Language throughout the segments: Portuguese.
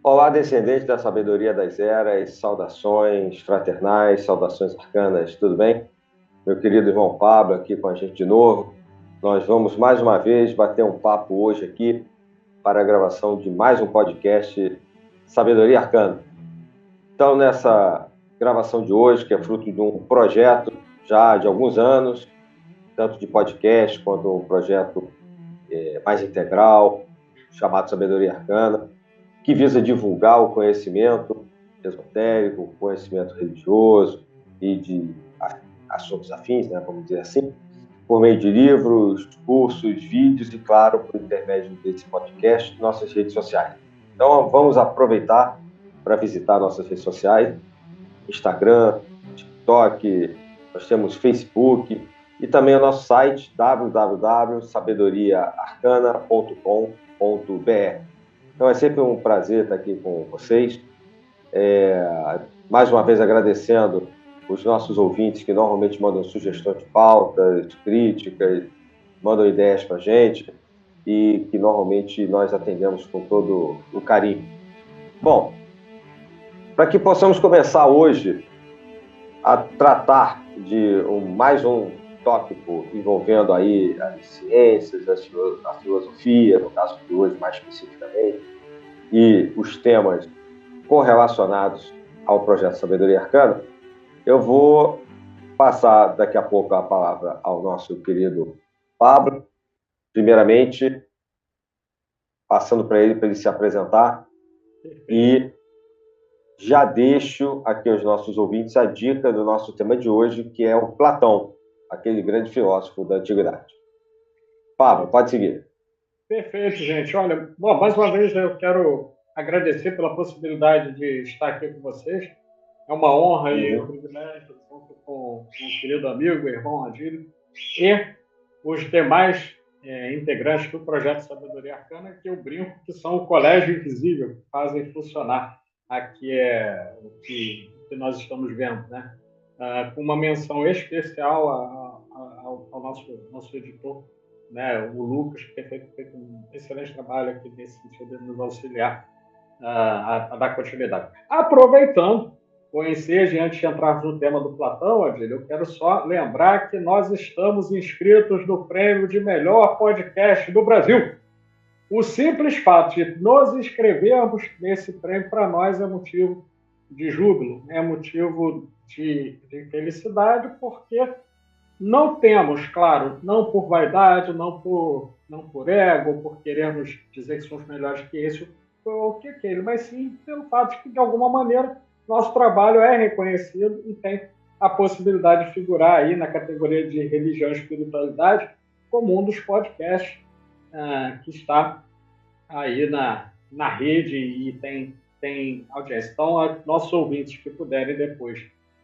Olá, descendente da sabedoria das eras, saudações fraternais, saudações arcanas, tudo bem? Meu querido irmão Pablo aqui com a gente de novo. Nós vamos mais uma vez bater um papo hoje aqui para a gravação de mais um podcast Sabedoria Arcana. Então, nessa gravação de hoje, que é fruto de um projeto já de alguns anos, tanto de podcast quanto um projeto mais integral, chamado Sabedoria Arcana, que visa divulgar o conhecimento esotérico, o conhecimento religioso e de assuntos afins, né, vamos dizer assim, por meio de livros, cursos, vídeos e, claro, por intermédio desse podcast, nossas redes sociais. Então, vamos aproveitar para visitar nossas redes sociais, Instagram, TikTok, nós temos Facebook e também o nosso site www.sabedoriaarcana.com.br. Então é sempre um prazer estar aqui com vocês. Mais uma vez agradecendo os nossos ouvintes que normalmente mandam sugestões de pautas, críticas, mandam ideias para a gente e que normalmente nós atendemos com todo o carinho. Bom, para que possamos começar hoje a tratar de mais um tópico envolvendo aí as ciências, a filosofia, no caso de hoje mais especificamente, e os temas correlacionados ao projeto Sabedoria Arcana, eu vou passar daqui a pouco a palavra ao nosso querido Pablo, primeiramente passando para ele se apresentar, e já deixo aqui aos nossos ouvintes a dica do nosso tema de hoje, que é o Platão, aquele grande filósofo da antiguidade. Pablo, pode seguir. Perfeito, gente. Olha, bom, mais uma vez eu quero agradecer pela possibilidade de estar aqui com vocês. É uma honra e um privilégio junto com o querido amigo, irmão Adílio, e os demais integrantes do Projeto Sabedoria Arcana, que eu brinco que são o colégio invisível que fazem funcionar aqui o que nós estamos vendo, né? Com uma menção especial ao nosso editor, né, o Lucas, que tem feito um excelente trabalho aqui nesse sentido de nos auxiliar a dar continuidade. Aproveitando o ensejo, antes de entrarmos no tema do Platão, Adílio, eu quero só lembrar que nós estamos inscritos no prêmio de melhor podcast do Brasil. O simples fato de nos inscrevermos nesse prêmio, para nós, é motivo de júbilo, é motivo de felicidade, porque não temos, claro, não por vaidade, não por ego, por querermos dizer que somos melhores que esse ou que aquele, mas sim pelo fato de que, de alguma maneira, nosso trabalho é reconhecido e tem a possibilidade de figurar aí na categoria de religião e espiritualidade como um dos podcasts que está aí na rede e tem audiência. Então, nossos ouvintes que puderem depois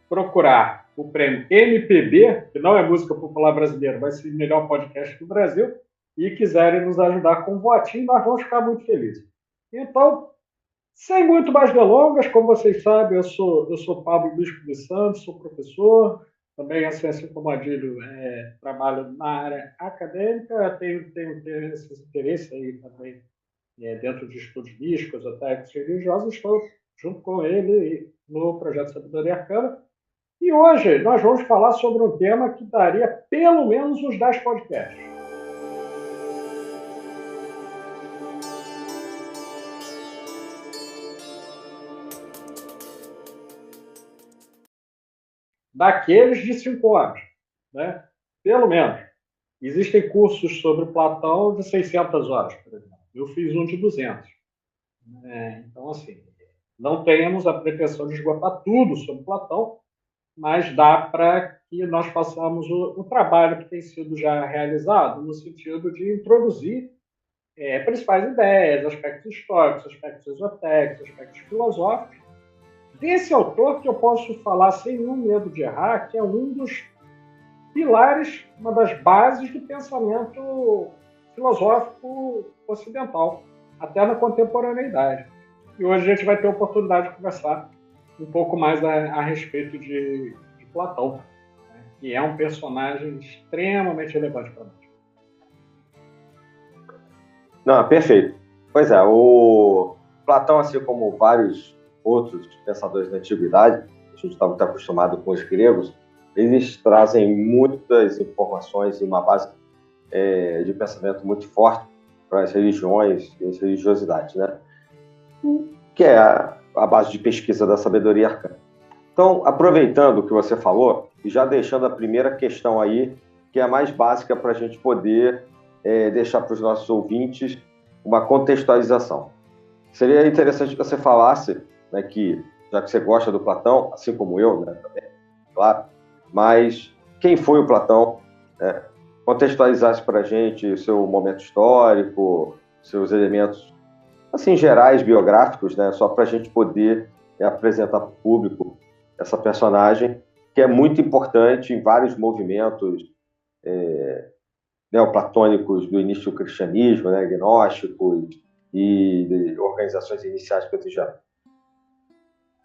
procurar o prêmio MPB, que não é música popular brasileira, vai ser o melhor podcast do Brasil, e quiserem nos ajudar com um votinho, nós vamos ficar muito felizes. Então, sem muito mais delongas, como vocês sabem, eu sou Pablo Bispo de Santos, sou professor, também, assim como Adílio, trabalho na área acadêmica, tenho esse interesse aí também dentro de estudos místicos, esotéricos e religiosos, estou junto com ele no Projeto Sabedoria Arcana. E hoje nós vamos falar sobre um tema que daria pelo menos uns 10 podcasts. Daqueles de 5 horas, né? Pelo menos. Existem cursos sobre Platão de 600 horas, por exemplo. Eu fiz um de 200. Então, assim, não temos a pretensão de esgotar tudo sobre Platão, mas dá para que nós façamos o trabalho que tem sido já realizado, no sentido de introduzir principais ideias, aspectos históricos, aspectos esotéricos, aspectos filosóficos, desse autor que eu posso falar sem nenhum medo de errar, que é um dos pilares, uma das bases do pensamento filosófico ocidental, até na contemporaneidade. E hoje a gente vai ter a oportunidade de conversar um pouco mais a respeito de Platão, né, que é um personagem extremamente relevante para nós. Não, perfeito. Pois é, Platão, assim como vários outros pensadores da antiguidade, a gente está muito acostumado com os gregos, eles trazem muitas informações e uma base de pensamento muito forte para as religiões e as religiosidades, né? Que é a base de pesquisa da sabedoria arcana. Então, aproveitando o que você falou, e já deixando a primeira questão aí, que é a mais básica para a gente poder deixar para os nossos ouvintes uma contextualização. Seria interessante que você falasse, né, que, já que você gosta do Platão, assim como eu, né, também, claro, mas quem foi o Platão? Né? Contextualizasse para a gente o seu momento histórico, seus elementos, assim, gerais, biográficos, né, só para a gente poder apresentar para o público essa personagem, que é muito importante em vários movimentos neoplatônicos do início do cristianismo, né, gnósticos e de organizações iniciais que eu já.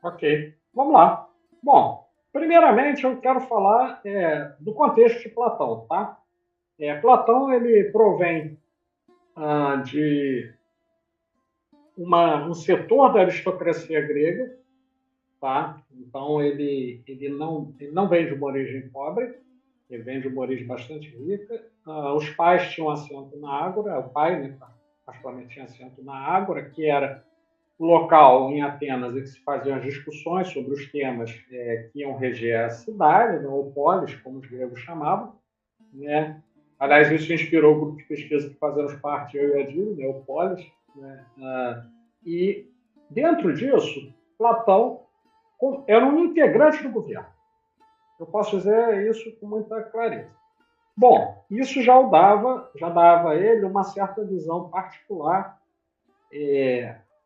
Ok, vamos lá. Bom, primeiramente eu quero falar do contexto de Platão, tá? Platão ele provém de um setor da aristocracia grega, tá? Então ele não vem de uma origem pobre, ele vem de uma origem bastante rica. Os pais tinham assento na Ágora, o pai, né, particularmente, tinha assento na Ágora, que era o local em Atenas em que se faziam as discussões sobre os temas que iam reger a cidade, né, ou polis, como os gregos chamavam, né? Aliás, isso inspirou o grupo de pesquisa que fazemos parte, eu e a Dil, né, o polis, né? E dentro disso, Platão era um integrante do governo. Eu posso dizer isso com muita clareza. Bom, isso já dava a ele uma certa visão particular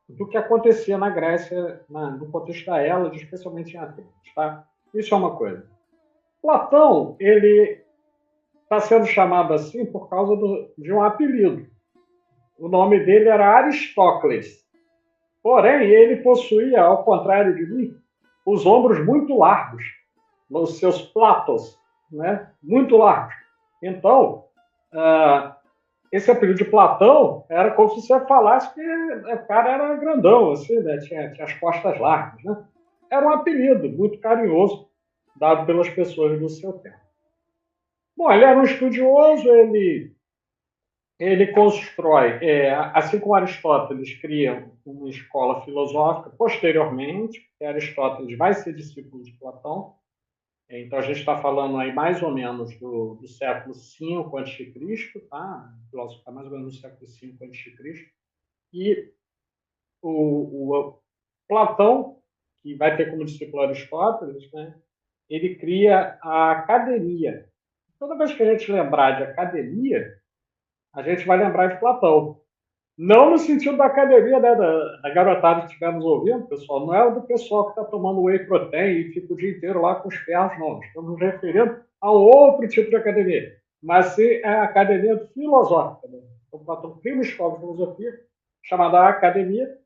do que acontecia na Grécia, no contexto da Hélade, especialmente em Atenas. Tá? Isso é uma coisa. Platão, ele está sendo chamado assim por causa de um apelido. O nome dele era Aristócles. Porém, ele possuía, ao contrário de mim, os ombros muito largos, os seus platos, né? Muito largos. Então, esse apelido de Platão era como se você falasse que o cara era grandão, assim, né? Tinha as costas largas, né? Era um apelido muito carinhoso dado pelas pessoas do seu tempo. Bom, ele era um estudioso, ele constrói, assim como Aristóteles cria uma escola filosófica posteriormente, que Aristóteles vai ser discípulo de Platão. Então, a gente está falando aí mais ou menos do século V a.C., tá? O filósofo está mais ou menos no século V a.C. E o Platão, que vai ter como discípulo Aristóteles, né? Ele cria a academia. Toda vez que a gente lembrar de academia, a gente vai lembrar de Platão. Não no sentido da academia, né, da garotada que estivermos ouvindo, pessoal. Não é o do pessoal que está tomando whey protein e fica o dia inteiro lá com os ferros, não. Estamos nos referindo a um outro tipo de academia. Mas sim é a academia filosófica. Né? Então, Platão cria uma escola de filosofia chamada Academia,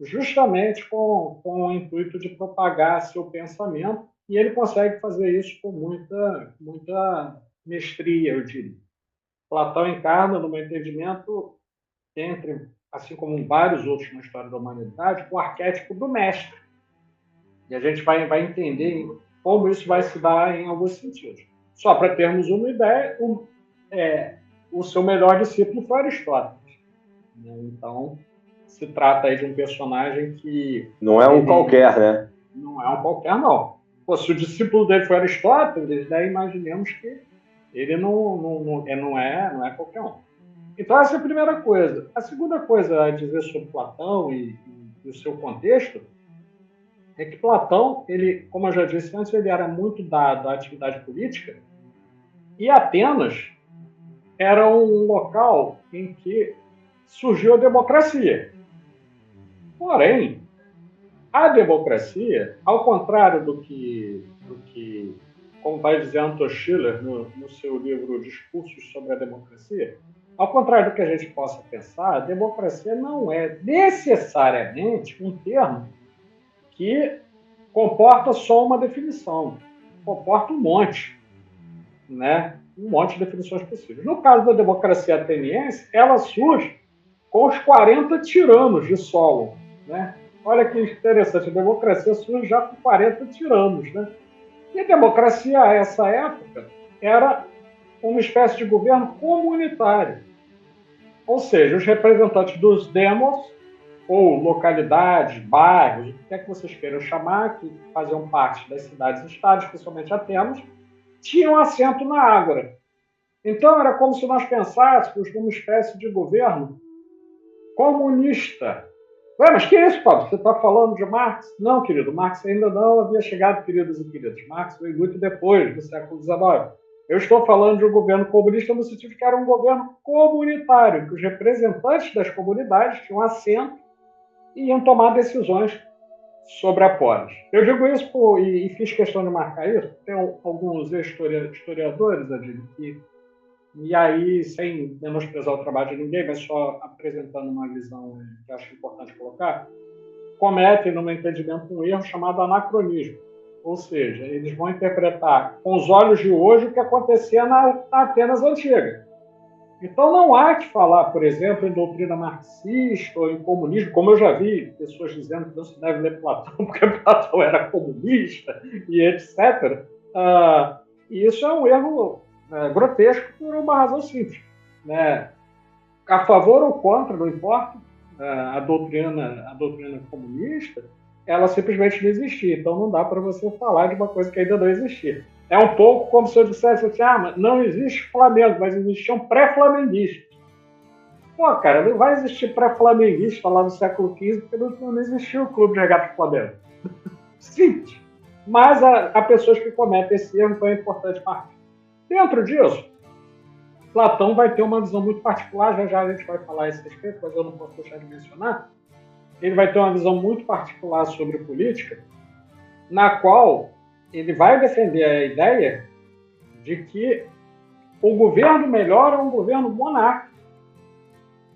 justamente com o intuito de propagar seu pensamento, e ele consegue fazer isso com muita mestria, eu diria. Platão encarna, no meu entendimento, assim como vários outros na história da humanidade, o arquétipo do mestre. E a gente vai entender como isso vai se dar em alguns sentidos. Só para termos uma ideia, o seu melhor discípulo foi Aristóteles. Então, se trata aí de um personagem que... Não é um qualquer, né? Não é um qualquer, não. Pô, se o discípulo dele foi Aristóteles, daí imaginemos que ele não é qualquer um. Então, essa é a primeira coisa. A segunda coisa a dizer sobre Platão e o seu contexto é que Platão, ele, como eu já disse antes, ele era muito dado à atividade política, e Atenas era um local em que surgiu a democracia. Porém, a democracia, ao contrário do que como vai dizer Anton Schiller no seu livro Discursos sobre a Democracia, ao contrário do que a gente possa pensar, a democracia não é necessariamente um termo que comporta só uma definição, comporta um monte, né? Um monte de definições possíveis. No caso da democracia ateniense, ela surge com os 40 tiranos de Solon, né? Olha que interessante, a democracia surge já com 40 tiranos, né? E a democracia, a essa época, era uma espécie de governo comunitário. Ou seja, os representantes dos demos, ou localidades, bairros, o que quer que vocês queiram chamar, que faziam parte das cidades-estados, especialmente Atenas, tinham assento na Ágora. Então, era como se nós pensássemos numa espécie de governo comunista. Ué, mas que é isso, Pablo? Você está falando de Marx? Não, querido, Marx ainda não havia chegado, queridos e queridas. Marx veio muito depois, do século XIX. Eu estou falando de um governo comunista no sentido que era um governo comunitário, que os representantes das comunidades tinham assento e iam tomar decisões sobre a polis. Eu digo isso e fiz questão de marcar isso. Tem alguns historiadores, Adílio, e aí, sem menosprezar o trabalho de ninguém, mas só apresentando uma visão que acho importante colocar, cometem, no meu entendimento, um erro chamado anacronismo. Ou seja, eles vão interpretar com os olhos de hoje o que acontecia na Atenas antiga. Então, não há que falar, por exemplo, em doutrina marxista ou em comunismo, como eu já vi pessoas dizendo que não se deve ler Platão porque Platão era comunista e etc. E isso é um erro grotesco por uma razão simples. Né? A favor ou contra, não importa, a doutrina comunista, ela simplesmente não existia. Então, não dá para você falar de uma coisa que ainda não existia. É um pouco como se eu dissesse assim, mas não existe Flamengo, mas existiam pré-flamenguistas. Pô, cara, não vai existir pré-flamenguista lá no século XV, porque não existia o Clube de Regata Flamengo. Simples. Mas há pessoas que cometem esse erro, então é importante partir. Dentro disso, Platão vai ter uma visão muito particular, já a gente vai falar a esse respeito, mas eu não posso deixar de mencionar. Ele vai ter uma visão muito particular sobre política, na qual ele vai defender a ideia de que o governo melhor é um governo monárquico.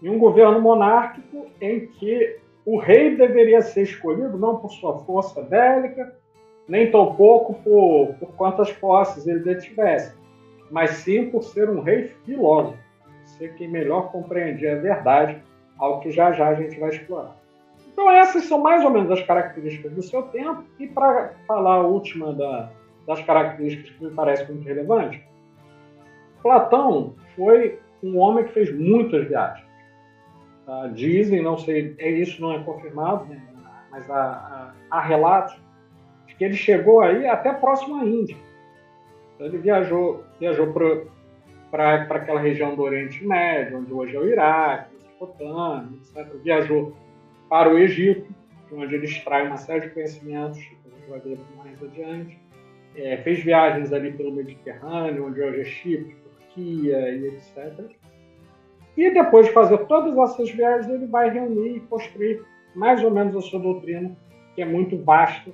E um governo monárquico em que o rei deveria ser escolhido não por sua força bélica, nem tampouco por quantas posses ele detivesse, mas sim por ser um rei filósofo, ser quem melhor compreendia a verdade, algo que já a gente vai explorar. Então, essas são mais ou menos as características do seu tempo. E para falar a última das características que me parece muito relevante, Platão foi um homem que fez muitas viagens. Dizem, não sei, isso não é confirmado, né, mas há relatos de que ele chegou aí até próximo à Índia. Então, ele viajou para aquela região do Oriente Médio, onde hoje é o Iraque, Mesopotâmia, etc. Viajou para o Egito, onde ele extrai uma série de conhecimentos que a gente vai ver mais adiante. Fez viagens ali pelo Mediterrâneo, onde hoje é Chipre, Turquia e etc. E depois de fazer todas essas viagens, ele vai reunir e construir mais ou menos a sua doutrina, que é muito vasta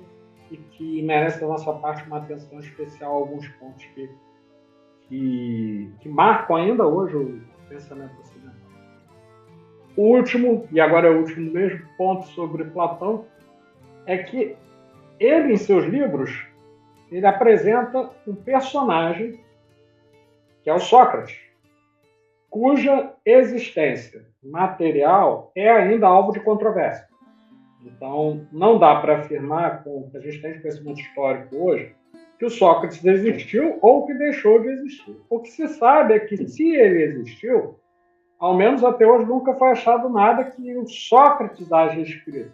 e que merece da nossa parte uma atenção especial a alguns pontos que marcam ainda hoje o pensamento ocidental. O último, e agora é o último mesmo, ponto sobre Platão, é que ele, em seus livros, ele apresenta um personagem, que é o Sócrates, cuja existência material é ainda alvo de controvérsia. Então, não dá para afirmar, com o que a gente tem de conhecimento histórico hoje, que o Sócrates existiu ou que deixou de existir. O que se sabe é que, se ele existiu, ao menos até hoje nunca foi achado nada que o Sócrates haja escrito.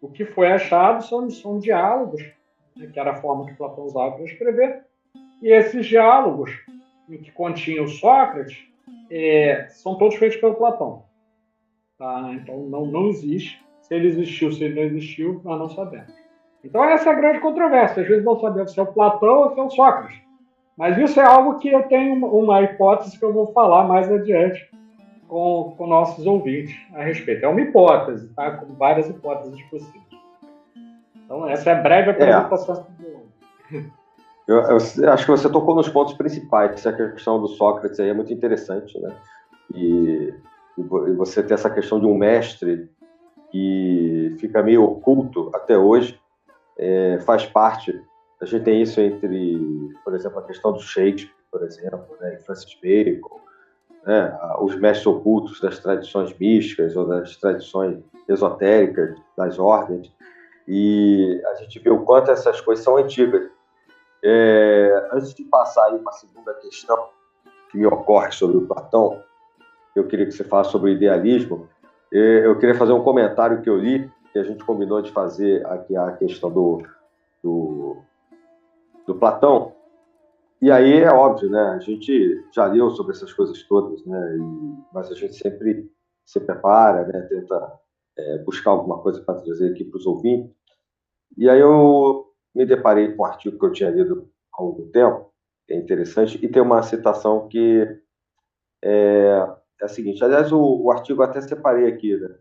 O que foi achado são diálogos, né, que era a forma que Platão usava para escrever, e esses diálogos em que continha o Sócrates são todos feitos pelo Platão. Tá? Então não existe. Se ele existiu, se ele não existiu, nós não sabemos. Então essa é a grande controvérsia. Às vezes não sabemos se é o Platão ou se é o Sócrates. Mas isso é algo que eu tenho uma hipótese que eu vou falar mais adiante com nossos ouvintes a respeito. É uma hipótese, tá? Com várias hipóteses possíveis. Então, essa é a breve apresentação. Eu acho que você tocou nos pontos principais. Essa questão do Sócrates aí é muito interessante, né? E você ter essa questão de um mestre que fica meio oculto até hoje, faz parte. A gente tem isso entre, por exemplo, a questão do Shakespeare, por exemplo, né? Francis Bacon, né, os mestres ocultos das tradições místicas ou das tradições esotéricas, das ordens, e a gente vê o quanto essas coisas são antigas. Antes de passar aí para a segunda questão que me ocorre sobre o Platão, eu queria que você falasse sobre o idealismo. Eu queria fazer um comentário que eu li, que a gente combinou de fazer aqui a questão do Platão. E aí é óbvio, né? A gente já leu sobre essas coisas todas, né? Mas a gente sempre se prepara, né? Tenta buscar alguma coisa para trazer aqui para os ouvintes. E aí eu me deparei com um artigo que eu tinha lido há algum tempo, que é interessante, e tem uma citação que é a seguinte. Aliás, o artigo eu até separei aqui, né?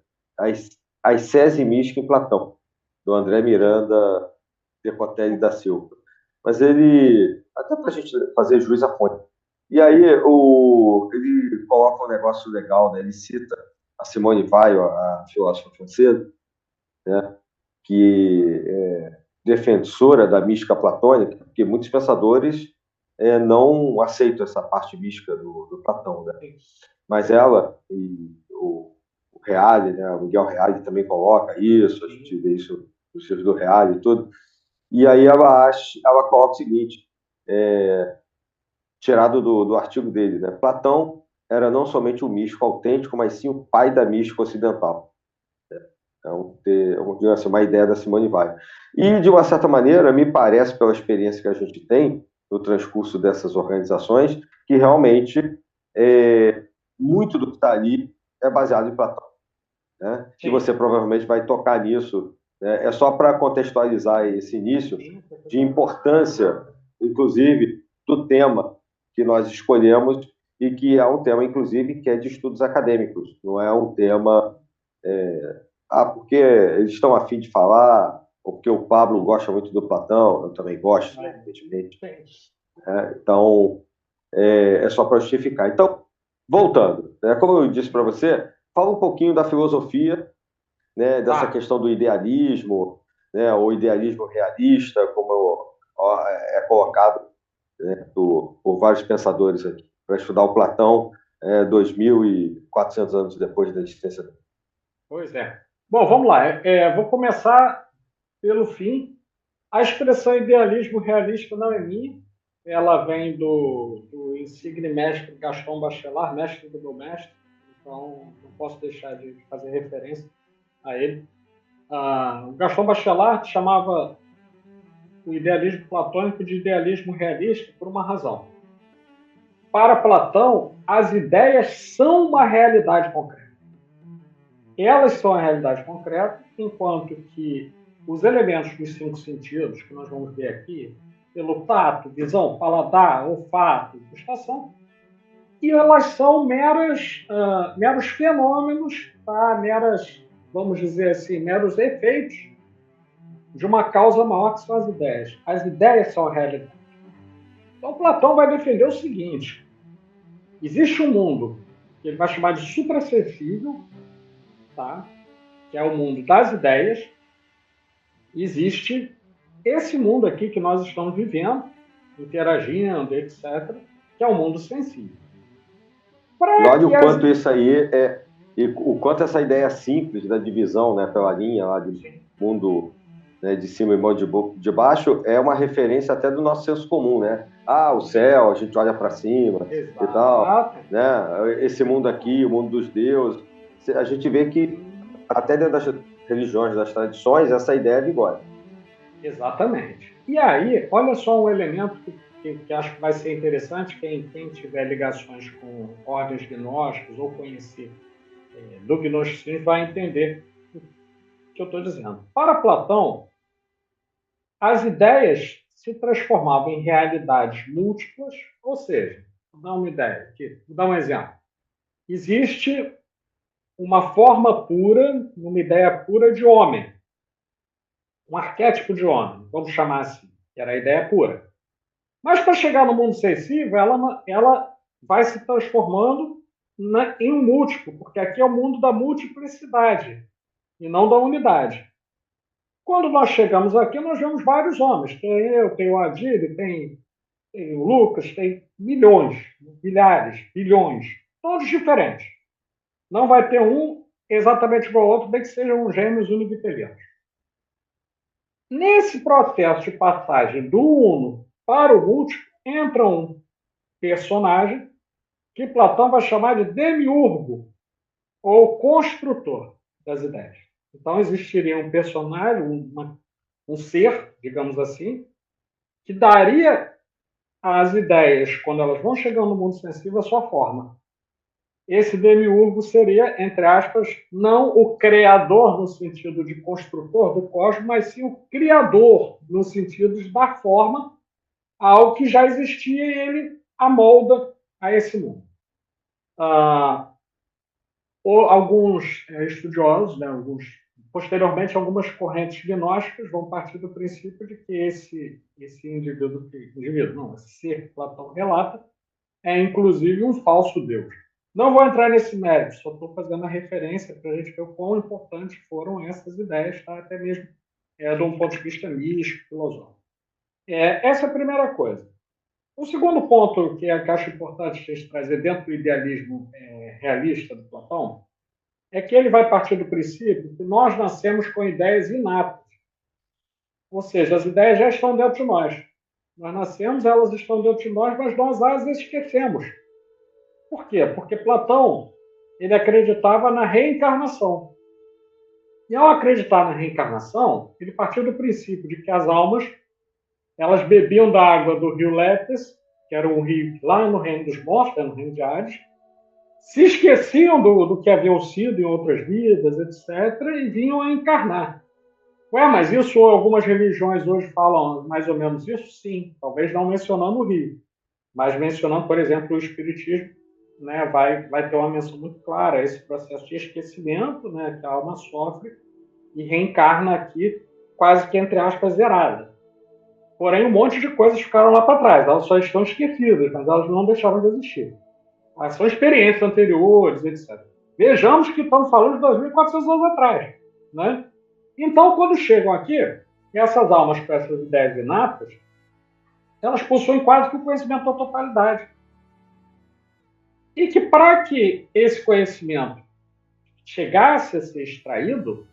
A Ascese Mística em Platão, do André Miranda Decotelli da Silva. Mas ele, até para a gente fazer jus à fonte. E aí ele coloca um negócio legal, né? Ele cita a Simone Weil, a filósofa francesa, né? Que é defensora da mística platônica, porque muitos pensadores não aceitam essa parte mística do Platão, né? Mas ela e o Reale, né? O Miguel Reale também coloca isso, a gente vê isso nos livros do Reale e tudo. E aí ela coloca o seguinte, tirado do artigo dele, né? Platão era não somente um místico autêntico, mas sim o pai da mística ocidental. Então, ter assim, uma ideia da Simone Weil. E, de uma certa maneira, me parece, pela experiência que a gente tem no transcurso dessas organizações, que realmente muito do que está ali é baseado em Platão. Né? E você provavelmente vai tocar nisso. Né? É só para contextualizar esse início de importância, inclusive, do tema que nós escolhemos e que é um tema, inclusive, que é de estudos acadêmicos. Não é um tema porque eles estão a fim de falar, ou porque o Pablo gosta muito do Platão, eu também gosto, né, evidentemente. Então, só para justificar. Então, voltando, né, como eu disse para você, fala um pouquinho da filosofia, né, dessa questão do idealismo, né, o idealismo realista, como é colocado, né, por vários pensadores aqui, para estudar o Platão 2.400 anos depois da existência dele. Pois é. Bom, vamos lá. Vou começar pelo fim. A expressão idealismo realista não é minha. Ela vem do insigne mestre Gaston Bachelard, mestre do meu mestre. Então, não posso deixar de fazer referência a ele. O Gaston Bachelard chamava o idealismo platônico de idealismo realista por uma razão. Para Platão, as ideias são uma realidade concreta. Elas são a realidade concreta, enquanto que os elementos dos 5 sentidos, que nós vamos ver aqui, pelo tato, visão, paladar, olfato, gustação, e elas são meros fenômenos, tá? Vamos dizer assim, meros efeitos de uma causa maior que são as ideias. As ideias são a realidade. Então, Platão vai defender o seguinte: existe um mundo que ele vai chamar de supracessível, tá? Que é o mundo das ideias. Existe esse mundo aqui que nós estamos vivendo, interagindo, etc., que é o mundo sensível. E olha o quanto isso aí e o quanto essa ideia simples da divisão, né, pela linha lá de mundo, né, de cima e mundo de baixo é uma referência até do nosso senso comum, né? O céu, a gente olha para cima. Exato. E tal, né? Esse mundo aqui, o mundo dos deuses, a gente vê que até dentro das religiões, das tradições, essa ideia vigora. Exatamente. E aí, olha só um elemento que acho que vai ser interessante, quem tiver ligações com ordens gnósticas ou conhecer do gnosticismo vai entender o que eu estou dizendo. Para Platão, as ideias se transformavam em realidades múltiplas, ou seja, vou dar uma ideia aqui, vou dar um exemplo. Existe uma forma pura, uma ideia pura de homem, um arquétipo de homem, vamos chamar assim, que era a ideia pura. Mas para chegar no mundo sensível, ela vai se transformando em um múltiplo, porque aqui é o mundo da multiplicidade e não da unidade. Quando nós chegamos aqui, nós vemos vários homens. Tem eu, tem o Adib, tem o Lucas, tem milhões, milhares, bilhões. todos diferentes. Não vai ter um exatamente igual ao outro, bem que sejam gêmeos univitelinos. Nesse processo de passagem do uno para o múltiplo, entra um personagem que Platão vai chamar de demiurgo, ou construtor das ideias. Então, existiria um personagem, um ser, digamos assim, que daria às ideias, quando elas vão chegando no mundo sensível, a sua forma. Esse demiurgo seria, entre aspas, não o criador no sentido de construtor do cosmos, mas sim o criador no sentido de dar forma a algo que já existia e ele amolda a esse mundo. Alguns estudiosos, né, posteriormente, algumas correntes gnósticas vão partir do princípio de que esse ser que Platão relata é, inclusive, um falso Deus. Não vou entrar nesse mérito, só estou fazendo a referência para a gente ver o quão importantes foram essas ideias, tá? Até mesmo de um ponto de vista místico, filosófico. Essa é a primeira coisa. O segundo ponto que eu acho importante a gente trazer dentro do idealismo realista do Platão é que ele vai partir do princípio que nós nascemos com ideias inatas. Ou seja, as ideias já estão dentro de nós. Nós nascemos, elas estão dentro de nós, mas nós as esquecemos. Por quê? Porque Platão ele acreditava na reencarnação. E ao acreditar na reencarnação, ele partiu do princípio de que as almas elas bebiam da água do rio Létes, que era um rio lá no reino dos mortos, no reino de Hades, se esqueciam do que haviam sido em outras vidas, etc., e vinham a encarnar. Mas isso algumas religiões hoje falam mais ou menos isso? Sim, talvez não mencionando o rio, mas mencionando, por exemplo, o Espiritismo, né, vai ter uma menção muito clara a esse processo de esquecimento, né, que a alma sofre e reencarna aqui quase que, entre aspas, zerada. Porém, um monte de coisas ficaram lá para trás, elas só estão esquecidas, mas elas não deixaram de existir. São experiências anteriores, etc. Vejamos que estamos falando de 2.400 anos atrás. Né? Então, quando chegam aqui, essas almas com essas ideias inatas, elas possuem quase que o conhecimento da totalidade. E que para que esse conhecimento chegasse a ser extraído,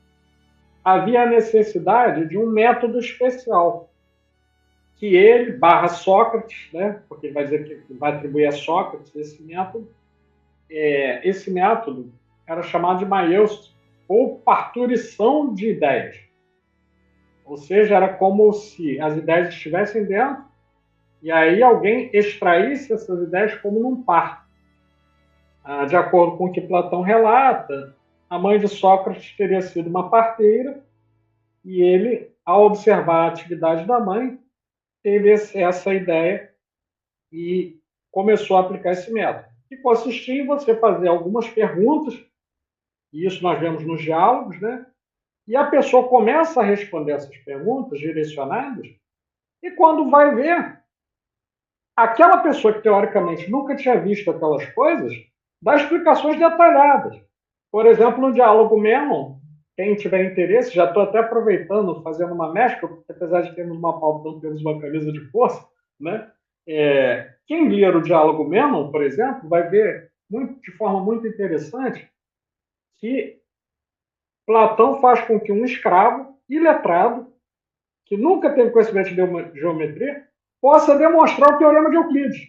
havia a necessidade de um método especial, que ele, Sócrates, né, porque ele vai dizer que vai atribuir a Sócrates esse método era chamado de maiêusia, ou parturição de ideias. Ou seja, era como se as ideias estivessem dentro e aí alguém extraísse essas ideias como num parto. De acordo com o que Platão relata, a mãe de Sócrates teria sido uma parteira e ele, ao observar a atividade da mãe, teve essa ideia e começou a aplicar esse método, que consistia em você fazer algumas perguntas, e isso nós vemos nos diálogos, né? E a pessoa começa a responder essas perguntas direcionadas, e quando vai ver, aquela pessoa que teoricamente nunca tinha visto aquelas coisas, dá explicações detalhadas. Por exemplo, no diálogo Mênon, quem tiver interesse, já estou até aproveitando, fazendo uma mescla, porque apesar de termos uma pauta, não temos uma camisa de força, né? Quem ler o diálogo Mênon, por exemplo, vai ver de forma muito interessante que Platão faz com que um escravo iletrado, que nunca teve conhecimento de geometria, possa demonstrar o teorema de Euclides,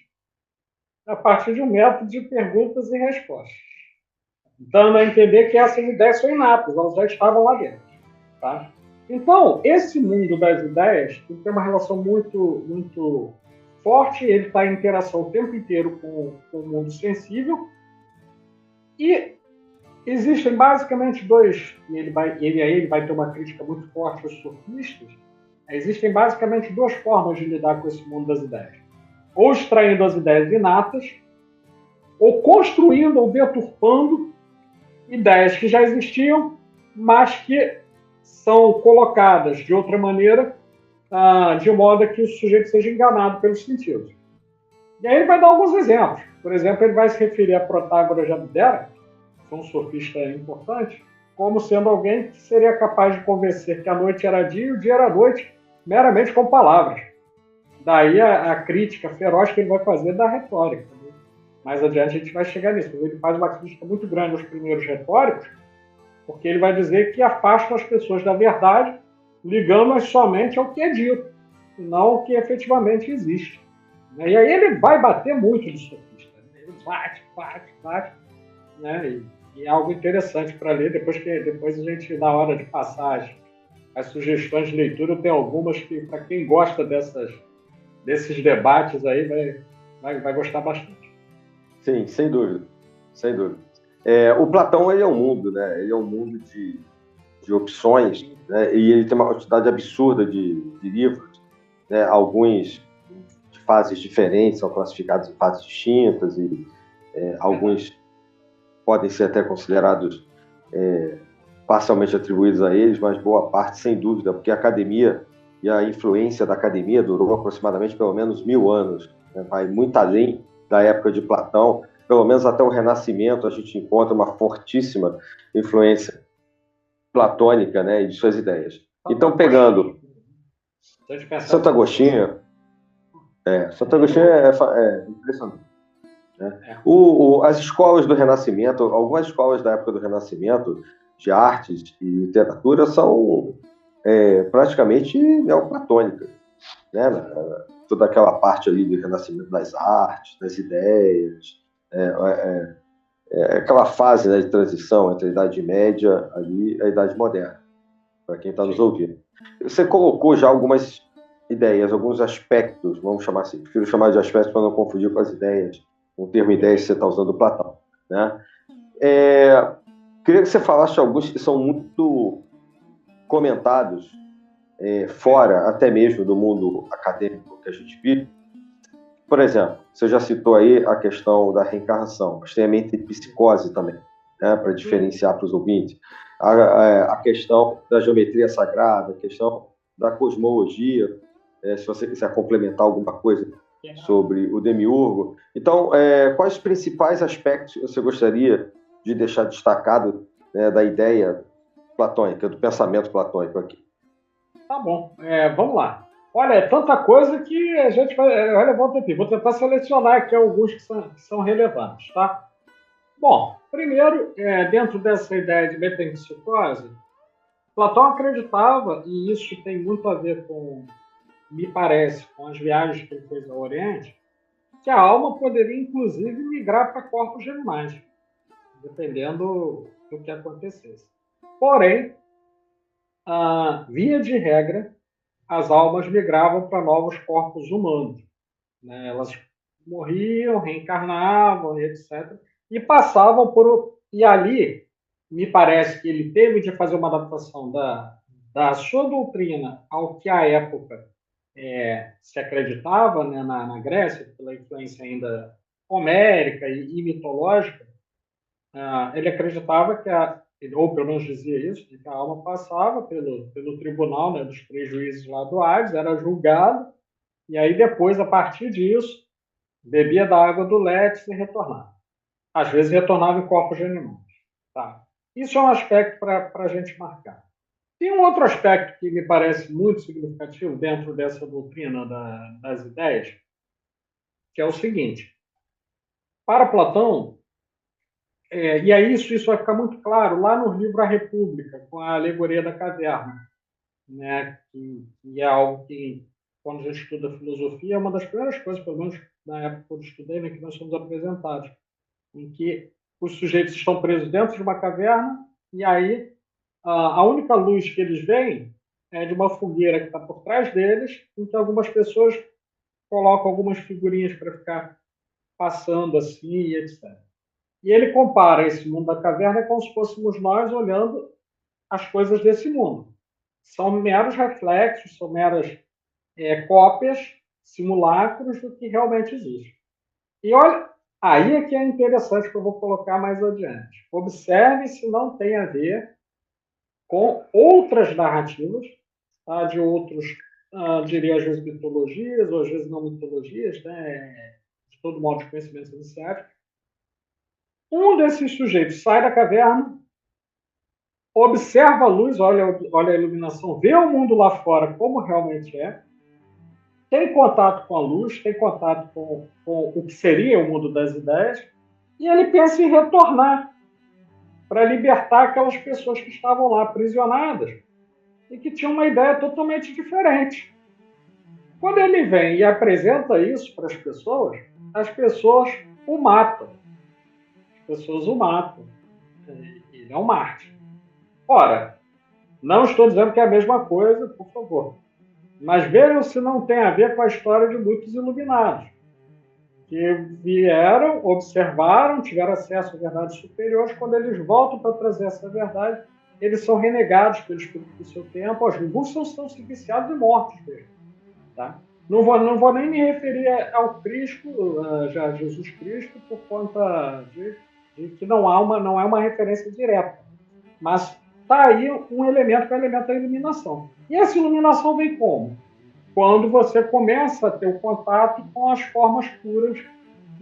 a partir de um método de perguntas e respostas, dando a entender que essas ideias são inatas, elas já estavam lá dentro. Tá? Então, esse mundo das ideias tem uma relação muito, muito forte, ele está em interação o tempo inteiro com o mundo sensível, e existem basicamente dois, e ele vai ter uma crítica muito forte aos sofistas, existem basicamente duas formas de lidar com esse mundo das ideias. Ou extraindo as ideias inatas, ou construindo ou deturpando ideias que já existiam, mas que são colocadas de outra maneira, de modo que o sujeito seja enganado pelos sentidos. E aí ele vai dar alguns exemplos. Por exemplo, ele vai se referir a Protágoras de Abdera, que foi um sofista importante, como sendo alguém que seria capaz de convencer que a noite era dia e o dia era noite, meramente com palavras. Daí a crítica feroz que ele vai fazer da retórica. Né? mais adiante a gente vai chegar nisso. Ele faz uma crítica muito grande aos primeiros retóricos, porque ele vai dizer que afastam as pessoas da verdade, ligando-as somente ao que é dito, e não ao que efetivamente existe. E aí ele vai bater muito no sofista. Ele bate, né? E é algo interessante para ler. Depois a gente, na hora de passar as sugestões de leitura, tem algumas que, para quem gosta desses debates aí, vai gostar bastante. Sim, sem dúvida. Sem dúvida. O Platão, ele é um mundo, né? Ele é um mundo de opções, né? E ele tem uma quantidade absurda de livros, né? Alguns de fases diferentes são classificados em fases distintas e alguns podem ser até considerados parcialmente atribuídos a eles, mas boa parte, sem dúvida, porque a academia e a influência da academia durou aproximadamente pelo menos 1000 anos, né? Vai muito além da época de Platão, pelo menos até o Renascimento a gente encontra uma fortíssima influência platônica, né, e de suas ideias. Então, pegando Santo Agostinho, Santo Agostinho é impressionante. Né? As escolas do Renascimento, algumas escolas da época do Renascimento, de artes e literatura, são praticamente neoplatônicas, né? Toda aquela parte ali do renascimento das artes, das ideias, aquela fase, né, de transição entre a Idade Média ali, e a Idade Moderna, para quem está nos ouvindo. Você colocou já algumas ideias, alguns aspectos, vamos chamar assim, prefiro chamar de aspectos para não confundir com as ideias, o termo ideias que você está usando, Platão, né? Queria que você falasse alguns que são muito comentados fora, até mesmo do mundo acadêmico que a gente vive. Por exemplo, você já citou aí a questão da reencarnação, mas tem a metempsicose também, né, para diferenciar para os ouvintes. A questão da geometria sagrada, a questão da cosmologia, se você quiser complementar alguma coisa sobre o demiurgo. Então, quais os principais aspectos você gostaria de deixar destacado, né, da ideia platônica, do pensamento platônico aqui? Tá bom, vamos lá. Olha, é tanta coisa que a gente vai levar um tempinho. Vou tentar selecionar aqui alguns que são relevantes, tá? Bom, primeiro, dentro dessa ideia de metempsicose, Platão acreditava, e isso tem muito a ver com, me parece, com as viagens que ele fez ao Oriente, que a alma poderia, inclusive, migrar para corpos de animais, dependendo do que acontecesse. Porém, via de regra, as almas migravam para novos corpos humanos, né? Elas morriam, reencarnavam, etc. E passavam por... E ali, me parece que ele teve de fazer uma adaptação da sua doutrina ao que à época se acreditava, né, na Grécia, pela influência ainda homérica e mitológica. Ele acreditava ou pelo menos dizia isso, que a alma passava pelo tribunal, né, dos 3 juízes lá do Hades, era julgado, e aí depois, a partir disso, bebia da água do Létis e retornava. Às vezes retornava em corpos de animais. Tá? Isso é um aspecto para a gente marcar. Tem um outro aspecto que me parece muito significativo dentro dessa doutrina das ideias, que é o seguinte. Para Platão, e aí isso vai ficar muito claro lá no livro A República, com a alegoria da caverna, né? que é algo que, quando a gente estuda filosofia, é uma das primeiras coisas, pelo menos na época que eu estudei, né, que nós somos apresentados, em que os sujeitos estão presos dentro de uma caverna e aí a única luz que eles veem é de uma fogueira que está por trás deles, em que algumas pessoas colocam algumas figurinhas para ficar passando assim e etc. E ele compara esse mundo da caverna como se fôssemos nós olhando as coisas desse mundo. São meros reflexos, são meras cópias, simulacros do que realmente existe. E olha, aí é que é interessante, que eu vou colocar mais adiante. Observe se não tem a ver com outras narrativas, tá? De outros, diria às vezes mitologias, ou às vezes não mitologias, né? De todo modo de conhecimentos iniciáticos. Um desses sujeitos sai da caverna, observa a luz, olha a iluminação, vê o mundo lá fora como realmente é, tem contato com a luz, tem contato com o que seria o mundo das ideias, e ele pensa em retornar para libertar aquelas pessoas que estavam lá aprisionadas e que tinham uma ideia totalmente diferente. Quando ele vem e apresenta isso para as pessoas o matam. As pessoas o matam. Ele é um mártir. Ora, não estou dizendo que é a mesma coisa, por favor. Mas vejam se não tem a ver com a história de muitos iluminados, que vieram, observaram, tiveram acesso a verdades superiores. Quando eles voltam para trazer essa verdade, eles são renegados pelo espírito do seu tempo. Os Gulsons são viciados e mortos mesmo. Tá? Não vou nem me referir ao Cristo, já Jesus Cristo, por conta de que não é uma referência direta. Mas está aí um elemento que é o elemento da iluminação. E essa iluminação vem como? Quando você começa a ter o contato com as formas puras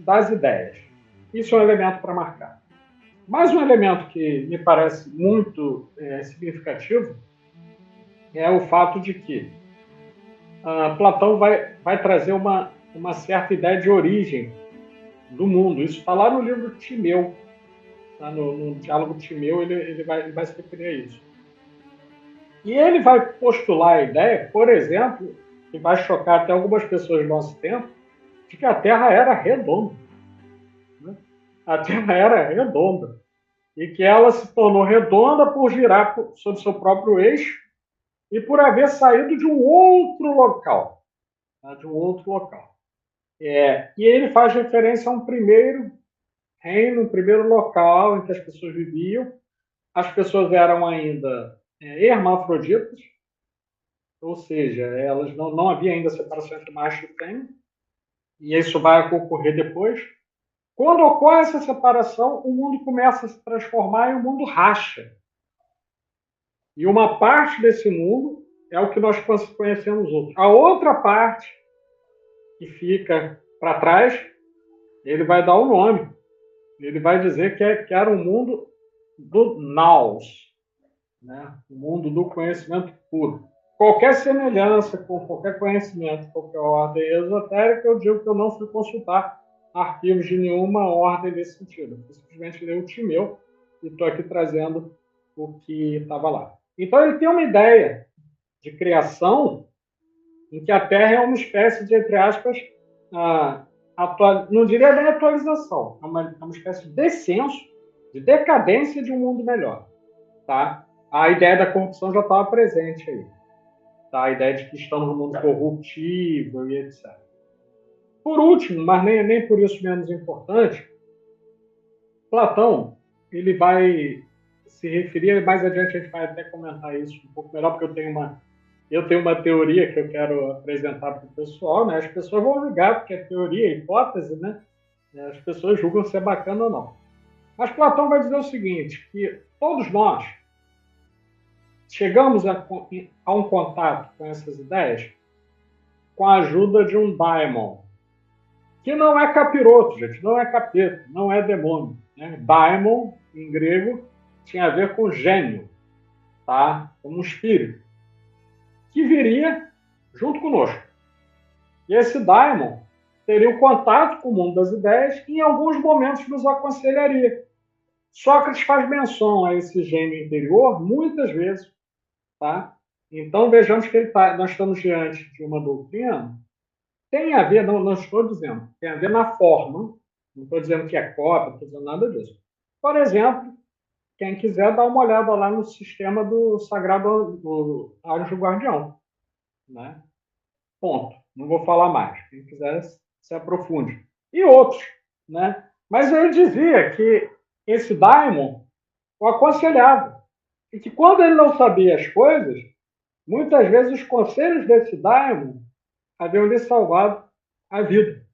das ideias. Isso é um elemento para marcar. Mais um elemento que me parece muito significativo é o fato de que Platão vai trazer uma certa ideia de origem do mundo. Isso está lá no livro Timeu. No diálogo Timeu, ele vai se referir a isso. E ele vai postular a ideia, por exemplo, que vai chocar até algumas pessoas do nosso tempo, de que a Terra era redonda. Né? A Terra era redonda. E que ela se tornou redonda por girar sobre seu próprio eixo e por haver saído de um outro local. Tá? De um outro local. E ele faz referência a um primeiro reino, um primeiro local em que as pessoas viviam. As pessoas eram ainda hermafroditas, ou seja, elas não havia ainda separação entre macho e fêmea, e isso vai ocorrer depois. Quando ocorre essa separação, o mundo começa a se transformar e o mundo racha. E uma parte desse mundo é o que nós conhecemos hoje. A outra parte, que fica para trás, ele vai dar um nome. Ele vai dizer que era um mundo do Naus, né? O mundo do conhecimento puro. Qualquer semelhança com qualquer conhecimento, qualquer ordem esotérica, eu digo que eu não fui consultar arquivos de nenhuma ordem nesse sentido. Eu simplesmente li o Timeu e estou aqui trazendo o que estava lá. Então, ele tem uma ideia de criação em que a Terra é uma espécie de, entre aspas, não diria nem atualização, é uma espécie de descenso, de decadência de um mundo melhor. Tá? A ideia da corrupção já estava presente aí. Tá? A ideia de que estamos num mundo corruptível e etc. Por último, mas nem por isso menos importante, Platão ele vai se referir, mais adiante a gente vai até comentar isso um pouco melhor, porque eu tenho uma teoria que eu quero apresentar para o pessoal, né? As pessoas vão julgar, porque é teoria, é hipótese, né? As pessoas julgam se é bacana ou não. Mas Platão vai dizer o seguinte, que todos nós chegamos a um contato com essas ideias com a ajuda de um daimon, que não é capiroto, gente, não é capeta, não é demônio. Né? Daimon, em grego, tinha a ver com gênio, tá? Como um espírito, que viria junto conosco. E esse daimon teria um contato com o mundo das ideias e em alguns momentos nos aconselharia. Sócrates faz menção a esse gênio interior muitas vezes. Tá? Então, vejamos que nós estamos diante de uma doutrina, tem a ver, não estou dizendo, tem a ver na forma, não estou dizendo que é cópia, não estou dizendo nada disso. Por exemplo, quem quiser dar uma olhada lá no sistema do Sagrado do Anjo Guardião. Né? Ponto. Não vou falar mais. Quem quiser se aprofunde. E outros. Né? Mas ele dizia que esse daimon o aconselhava. E que quando ele não sabia as coisas, muitas vezes os conselhos desse daimon haviam lhe salvado a vida.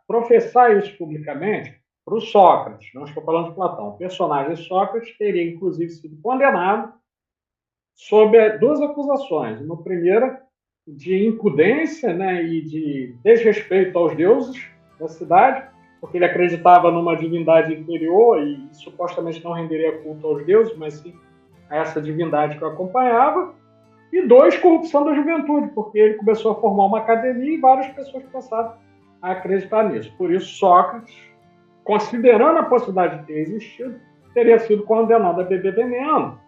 Professar isso publicamente para o Sócrates, não estou falando de Platão, o personagem Sócrates teria, inclusive, sido condenado sob duas acusações. Uma primeira, de impudência, né, e de desrespeito aos deuses da cidade, porque ele acreditava numa divindade inferior e supostamente não renderia culto aos deuses, mas sim a essa divindade que o acompanhava. E dois, corrupção da juventude, porque ele começou a formar uma academia e várias pessoas passaram a acreditar nisso. Por isso, Sócrates, considerando a possibilidade de ter existido, teria sido condenado a beber veneno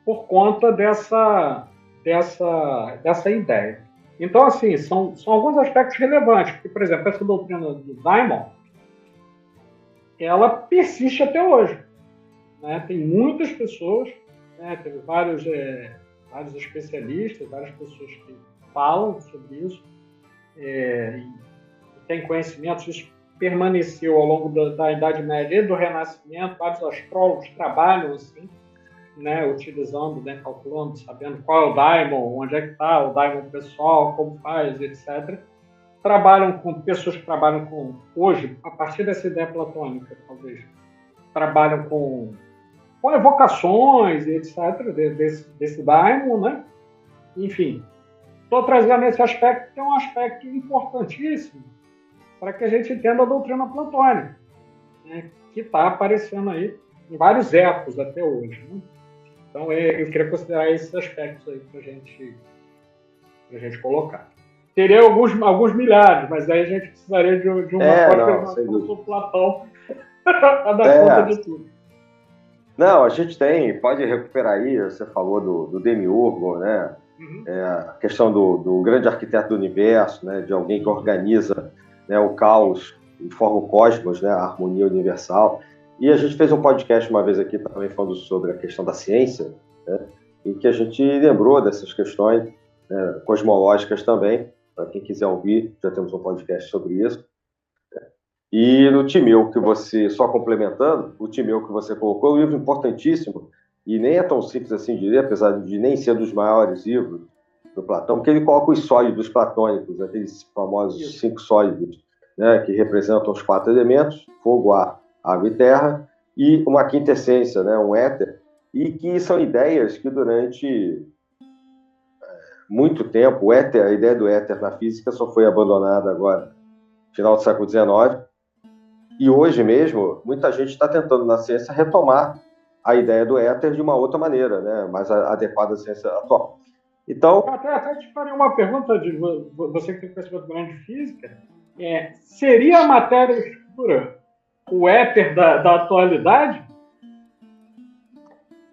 por conta dessa ideia. Então, assim, são alguns aspectos relevantes, porque, por exemplo, essa doutrina do Daimon, ela persiste até hoje. Né? Tem muitas pessoas, né? Teve vários especialistas, várias pessoas que falam sobre isso, e têm conhecimento. Isso permaneceu ao longo da Idade Média e do Renascimento. Vários astrólogos trabalham assim, né? Utilizando, né? Calculando, sabendo qual é o daimon, onde é que está o daimon pessoal, como faz, etc. Trabalham com pessoas que trabalham com, hoje, a partir dessa ideia platônica, talvez, trabalham com evocações, etc., desse daimon, né? Enfim, estou trazendo esse aspecto, que é um aspecto importantíssimo para que a gente entenda a doutrina platônica, né? Que está aparecendo aí em vários épocos até hoje. Né? Então, eu queria considerar esses aspectos aí para a gente colocar. Teria alguns milhares, mas aí a gente precisaria de uma pós-graduação sobre Platão para dar conta de tudo. Não, a gente pode recuperar aí, você falou do Demiurgo, né? A questão do grande arquiteto do universo, né? De alguém que organiza, né, o caos e forma o cosmos, né? A harmonia universal. E a gente fez um podcast uma vez aqui também falando sobre a questão da ciência, né? Em que a gente lembrou dessas questões, né, cosmológicas também. Para quem quiser ouvir, já temos um podcast sobre isso. E no Timeu, que você, só complementando, o Timeu que você colocou, é um livro importantíssimo, e nem é tão simples assim de ler, apesar de nem ser dos maiores livros do Platão, porque ele coloca os sólidos platônicos, aqueles famosos 5 sólidos, né, que representam os 4 elementos, fogo, ar, água e terra, e uma quinta essência, né, um éter, e que são ideias que durante muito tempo, a ideia do éter na física só foi abandonada agora, no final do século XIX, e hoje mesmo, muita gente está tentando na ciência retomar a ideia do éter de uma outra maneira, né? Mais adequada à ciência atual. Então, até te farei uma pergunta, de você que tem conhecimento grande de física. Seria a matéria escura o éter da atualidade?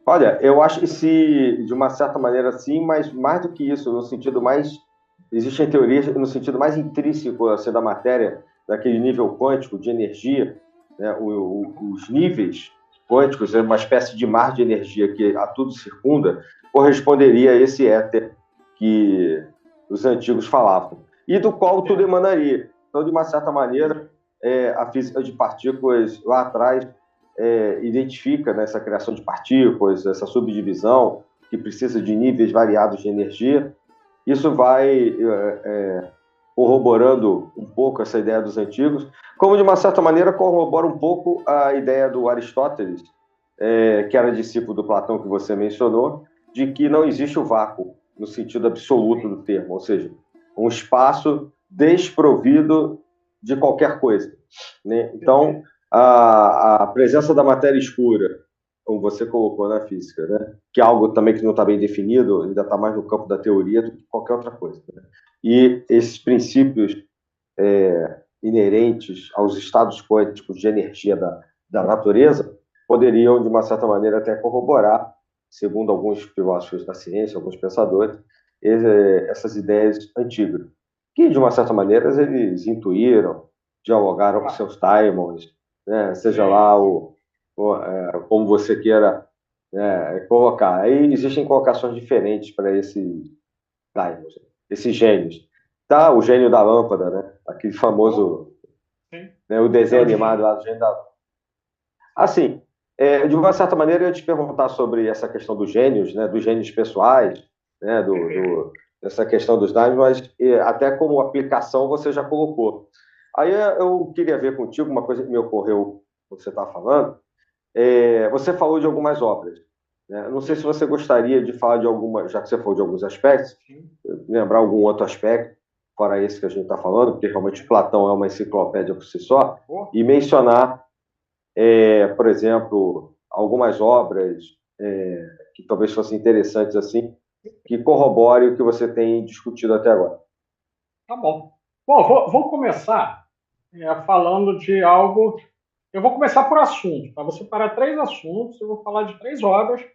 Olha, eu acho que se, de uma certa maneira, sim, mas mais do que isso, no sentido mais... Existem teorias no sentido mais intrínseco assim, da matéria, daquele nível quântico de energia, né? Os níveis quânticos, é uma espécie de mar de energia que a tudo circunda, corresponderia a esse éter que os antigos falavam, e do qual tudo emanaria. Então, de uma certa maneira, a física de partículas lá atrás identifica, né, essa criação de partículas, essa subdivisão que precisa de níveis variados de energia. Isso vai corroborando um pouco essa ideia dos antigos, como de uma certa maneira corrobora um pouco a ideia do Aristóteles, que era discípulo do Platão, que você mencionou, de que não existe o vácuo no sentido absoluto do termo, ou seja, um espaço desprovido de qualquer coisa, né? Então, a presença da matéria escura, como você colocou na física, né? Que é algo também que não está bem definido, ainda está mais no campo da teoria do que qualquer outra coisa, né? E esses princípios inerentes aos estados quânticos de energia da natureza poderiam, de uma certa maneira, até corroborar, segundo alguns filósofos da ciência, alguns pensadores, essas ideias antigas, que, de uma certa maneira, eles intuíram, dialogaram com seus daimons, né? Seja lá como você queira colocar. Aí existem colocações diferentes para esses daimons, esses gênios. Tá, o gênio da lâmpada, né? Aquele famoso, né, o desenho animado lá do gênio da lâmpada. Assim, de uma certa maneira, eu ia te perguntar sobre essa questão dos gênios, né, dos gênios pessoais, né, dessa questão dos daimons, mas até como aplicação você já colocou. Aí eu queria ver contigo uma coisa que me ocorreu quando você está falando. Você falou de algumas obras, né? Não sei se você gostaria de falar de alguma, já que você falou de alguns aspectos, lembrar algum outro aspecto, fora esse que a gente está falando, porque realmente Platão é uma enciclopédia por si só, e mencionar, por exemplo, algumas obras que talvez fossem interessantes assim, que corrobore o que você tem discutido até agora. Tá bom. Bom, vou começar falando de algo. Eu vou começar por assunto, tá? Vou separar 3 assuntos, eu vou falar de 3 obras,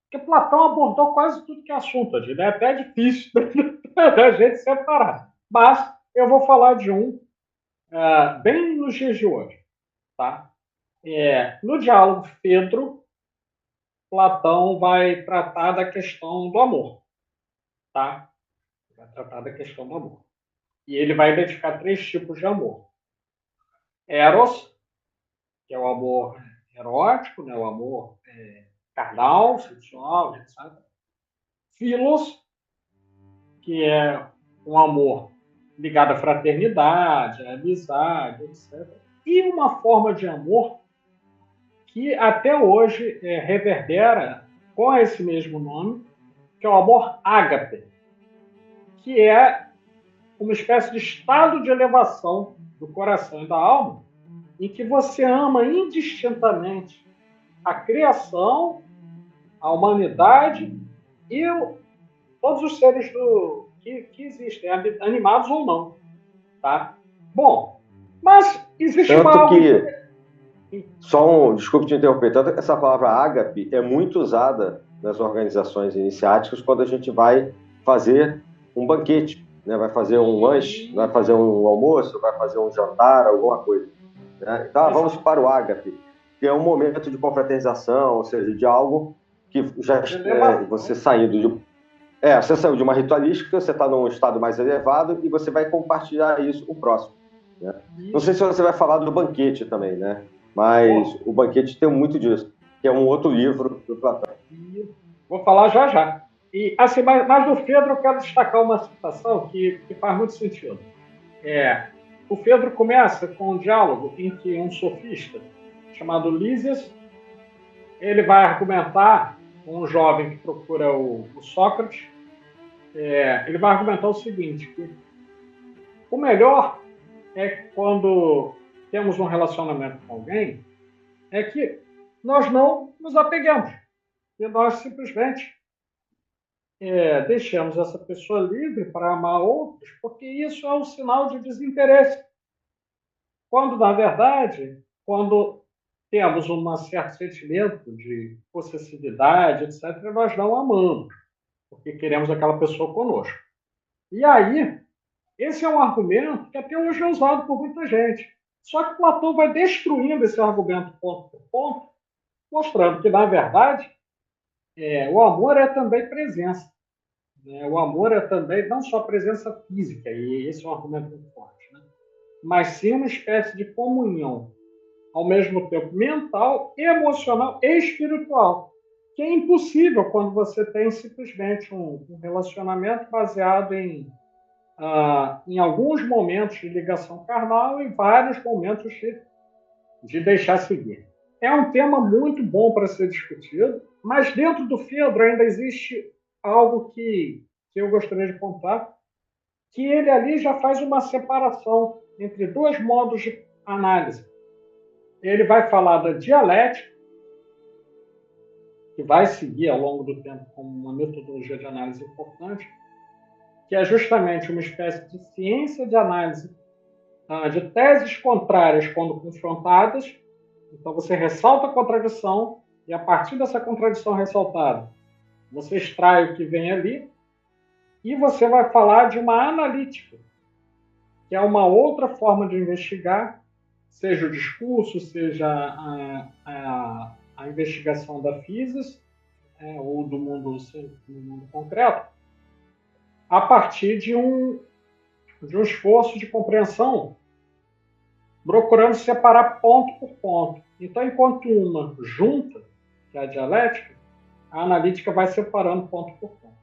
porque Platão abordou quase tudo que é assunto, né? É até difícil da gente separar. Mas eu vou falar de um bem nos dias de hoje, tá? No diálogo Fedro, Platão vai tratar da questão do amor, tá? Vai tratar da questão do amor. E ele vai identificar 3 tipos de amor. Eros, que é o amor erótico, né? O amor carnal, sexual, etc. Philos, que é um amor ligado à fraternidade, à amizade, etc. E uma forma de amor que até hoje reverbera com esse mesmo nome, que é o amor ágape, que é uma espécie de estado de elevação do coração e da alma, em que você ama indistintamente a criação, a humanidade e todos os seres que existem, animados ou não. Tá? Bom, mas existe Tanto algo que, desculpe te interromper, tanto que essa palavra ágape é muito usada nas organizações iniciáticas quando a gente vai fazer um banquete, né? Vai fazer um lanche, vai fazer um almoço, vai fazer um jantar, alguma coisa. Né? Então, vamos para o ágape, que é um momento de confraternização, ou seja, de algo que já você saindo de você saiu de uma ritualística, você está num estado mais elevado e você vai compartilhar isso com o próximo. Né? Não sei se você vai falar do banquete também, né? Mas o banquete tem muito disso, que é um outro livro do Platão. Vou falar já já. E, assim, mas do Fedro eu quero destacar uma citação que faz muito sentido. O Fedro começa com um diálogo em que um sofista chamado Lísias ele vai argumentar com um jovem que procura o Sócrates. Ele vai argumentar o seguinte, que o melhor é quando temos um relacionamento com alguém, é que nós não nos apeguemos. E nós simplesmente deixamos essa pessoa livre para amar outros, porque isso é um sinal de desinteresse. Quando, na verdade, quando temos um certo sentimento de possessividade, etc., nós não amamos, porque queremos aquela pessoa conosco. E aí, esse é um argumento que até hoje é usado por muita gente. Só que Platão vai destruindo esse argumento ponto por ponto, mostrando que, na verdade, o amor é também presença. Né? O amor é também não só presença física, e esse é um argumento muito forte, né? Mas sim uma espécie de comunhão, ao mesmo tempo mental, emocional e espiritual, que é impossível quando você tem simplesmente um relacionamento baseado em alguns momentos de ligação carnal e vários momentos de deixar seguir. É um tema muito bom para ser discutido, mas dentro do Fedro ainda existe algo que eu gostaria de contar, que ele ali já faz uma separação entre 2 modos de análise. Ele vai falar da dialética, que vai seguir ao longo do tempo como uma metodologia de análise importante, que é justamente uma espécie de ciência de análise de teses contrárias quando confrontadas. Então, você ressalta a contradição e, a partir dessa contradição ressaltada, você extrai o que vem ali e você vai falar de uma analítica, que é uma outra forma de investigar, seja o discurso, seja a investigação da physis, ou do mundo concreto, a partir de um esforço de compreensão, procurando separar ponto por ponto. Então, enquanto uma junta, que é a dialética, a analítica vai separando ponto por ponto.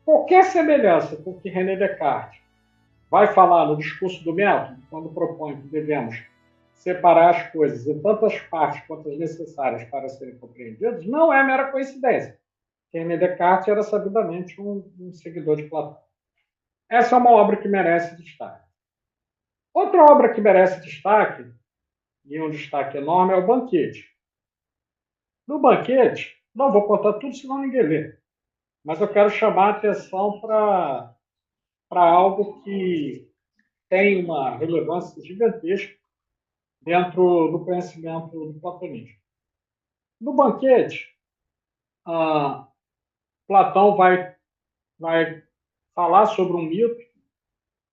Qualquer semelhança com o que René Descartes vai falar no discurso do método, quando propõe que devemos separar as coisas em tantas partes quantas necessárias para serem compreendidas, não é mera coincidência. René Descartes era sabidamente um seguidor de Platão. Essa é uma obra que merece destaque. Outra obra que merece destaque, e um destaque enorme, é o Banquete. No Banquete, não vou contar tudo, senão ninguém lê. mas eu quero chamar a atenção para algo que tem uma relevância gigantesca dentro do conhecimento do platonismo. No banquete, Platão vai falar sobre um mito,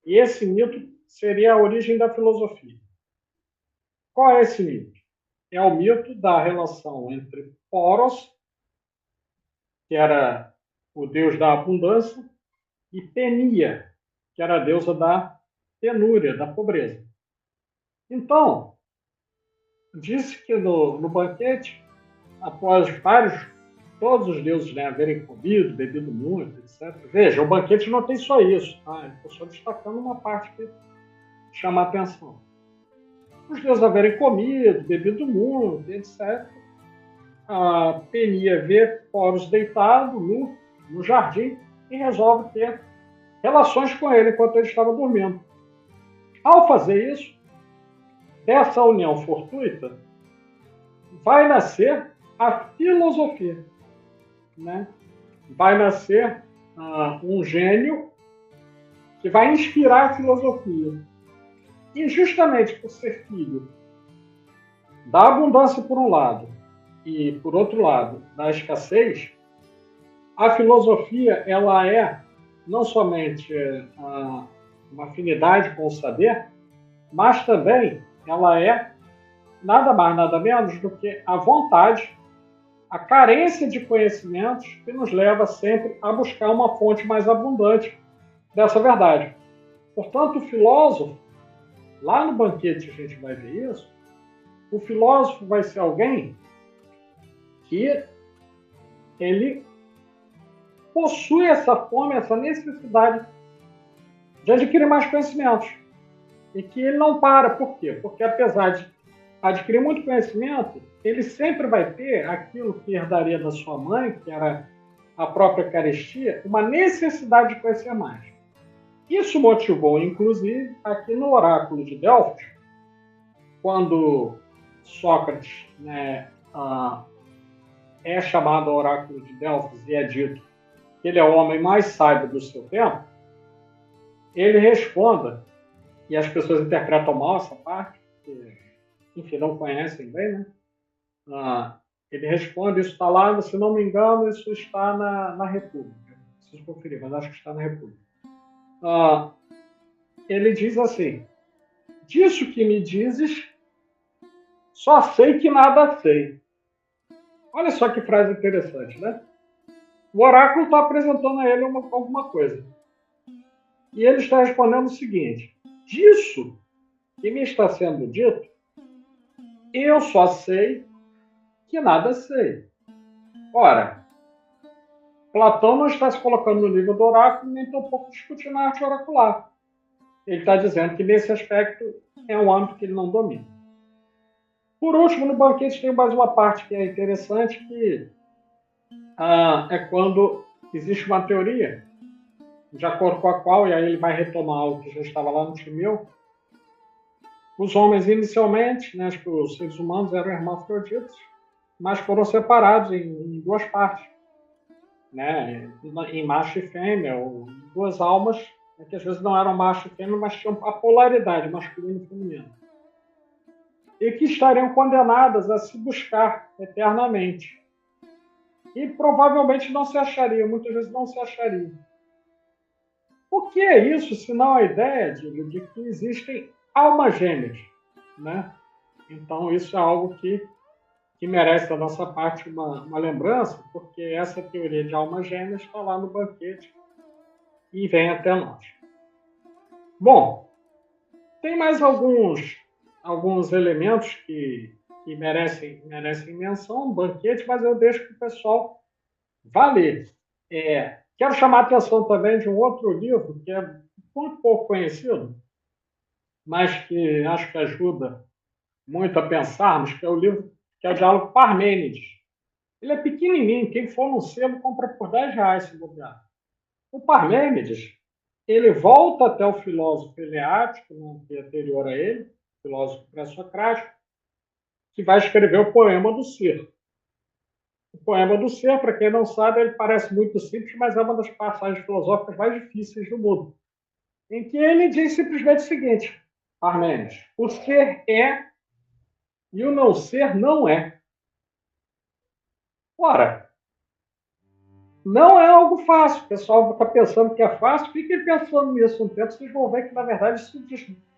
e esse mito seria a origem da filosofia. Qual é esse mito? É o mito da relação entre Poros, que era o deus da abundância, e Penia, que era a deusa da penúria, da pobreza. Então, disse que no banquete, após todos os deuses, né, haverem comido, bebido muito, etc. Veja, o banquete não tem só isso, tá? Estou só destacando uma parte que chama a atenção. Os deuses haverem comido, bebido muito, etc. A Penia vê Poros deitado no jardim e resolve ter relações com ele enquanto ele estava dormindo. Ao fazer isso, dessa união fortuita, vai nascer a filosofia, né? Vai nascer um gênio que vai inspirar a filosofia. E justamente por ser filho da abundância por um lado e, por outro lado, da escassez, a filosofia ela é não somente uma afinidade com o saber, mas também ela é nada mais, nada menos do que a vontade, a carência de conhecimentos que nos leva sempre a buscar uma fonte mais abundante dessa verdade. Portanto, o filósofo, lá no banquete a gente vai ver isso, o filósofo vai ser alguém que ele possui essa fome, essa necessidade de adquirir mais conhecimentos. E que ele não para. Por quê? Porque apesar de adquirir muito conhecimento, ele sempre vai ter aquilo que herdaria da sua mãe, que era a própria carestia, uma necessidade de conhecer mais. Isso motivou, inclusive, aqui no oráculo de Delfos, quando Sócrates, né, é chamado ao oráculo de Delfos e é dito que ele é o homem mais sábio do seu tempo, ele responda, e as pessoas interpretam mal essa parte, porque, enfim, não conhecem bem, né? Ele responde, isso está lá, se não me engano, isso está na República. Preciso conferir, mas acho que está na República. Ele diz assim, disso que me dizes, só sei que nada sei. Olha só que frase interessante, né? O oráculo está apresentando a ele alguma coisa. E ele está respondendo o seguinte, disso que me está sendo dito, eu só sei que nada sei. Ora, Platão não está se colocando no nível do oráculo, nem tampouco discutindo a arte oracular. Ele está dizendo que, nesse aspecto, é um âmbito que ele não domina. Por último, no banquete tem mais uma parte que é interessante, que é quando existe uma teoria, de acordo com a qual, e aí ele vai retomar algo que já estava lá no Timeu, os homens, inicialmente, né, os seres humanos eram hermafroditas, mas foram separados em duas partes, né, em macho e fêmea, ou duas almas, né, que às vezes não eram macho e fêmea, mas tinham a polaridade masculino e feminino, e que estariam condenadas a se buscar eternamente. E provavelmente não se achariam, muitas vezes não se achariam. O que é isso, senão a ideia de que existem almas gêmeas, né? Então, isso é algo que merece da nossa parte uma lembrança, porque essa teoria de almas gêmeas está lá no banquete e vem até nós. Bom, tem mais alguns elementos que merecem menção no banquete, mas eu deixo para o pessoal valer. Quero chamar a atenção também de um outro livro que é muito pouco conhecido, mas que acho que ajuda muito a pensarmos, que é o livro que é o Diálogo Parmênides. Ele é pequenininho, quem for no sebo compra por R$10 se bobear. O Parmênides, ele volta até o filósofo eleático, né, que é anterior a ele, filósofo pré-socrático, que vai escrever o poema do Circo. O poema do Ser, para quem não sabe, ele parece muito simples, mas é uma das passagens filosóficas mais difíceis do mundo, em que ele diz simplesmente o seguinte: Parmênides, o ser é e o não ser não é. Ora, não é algo fácil. O pessoal está pensando que é fácil, fiquem pensando nisso um tempo, vocês vão ver que, na verdade, isso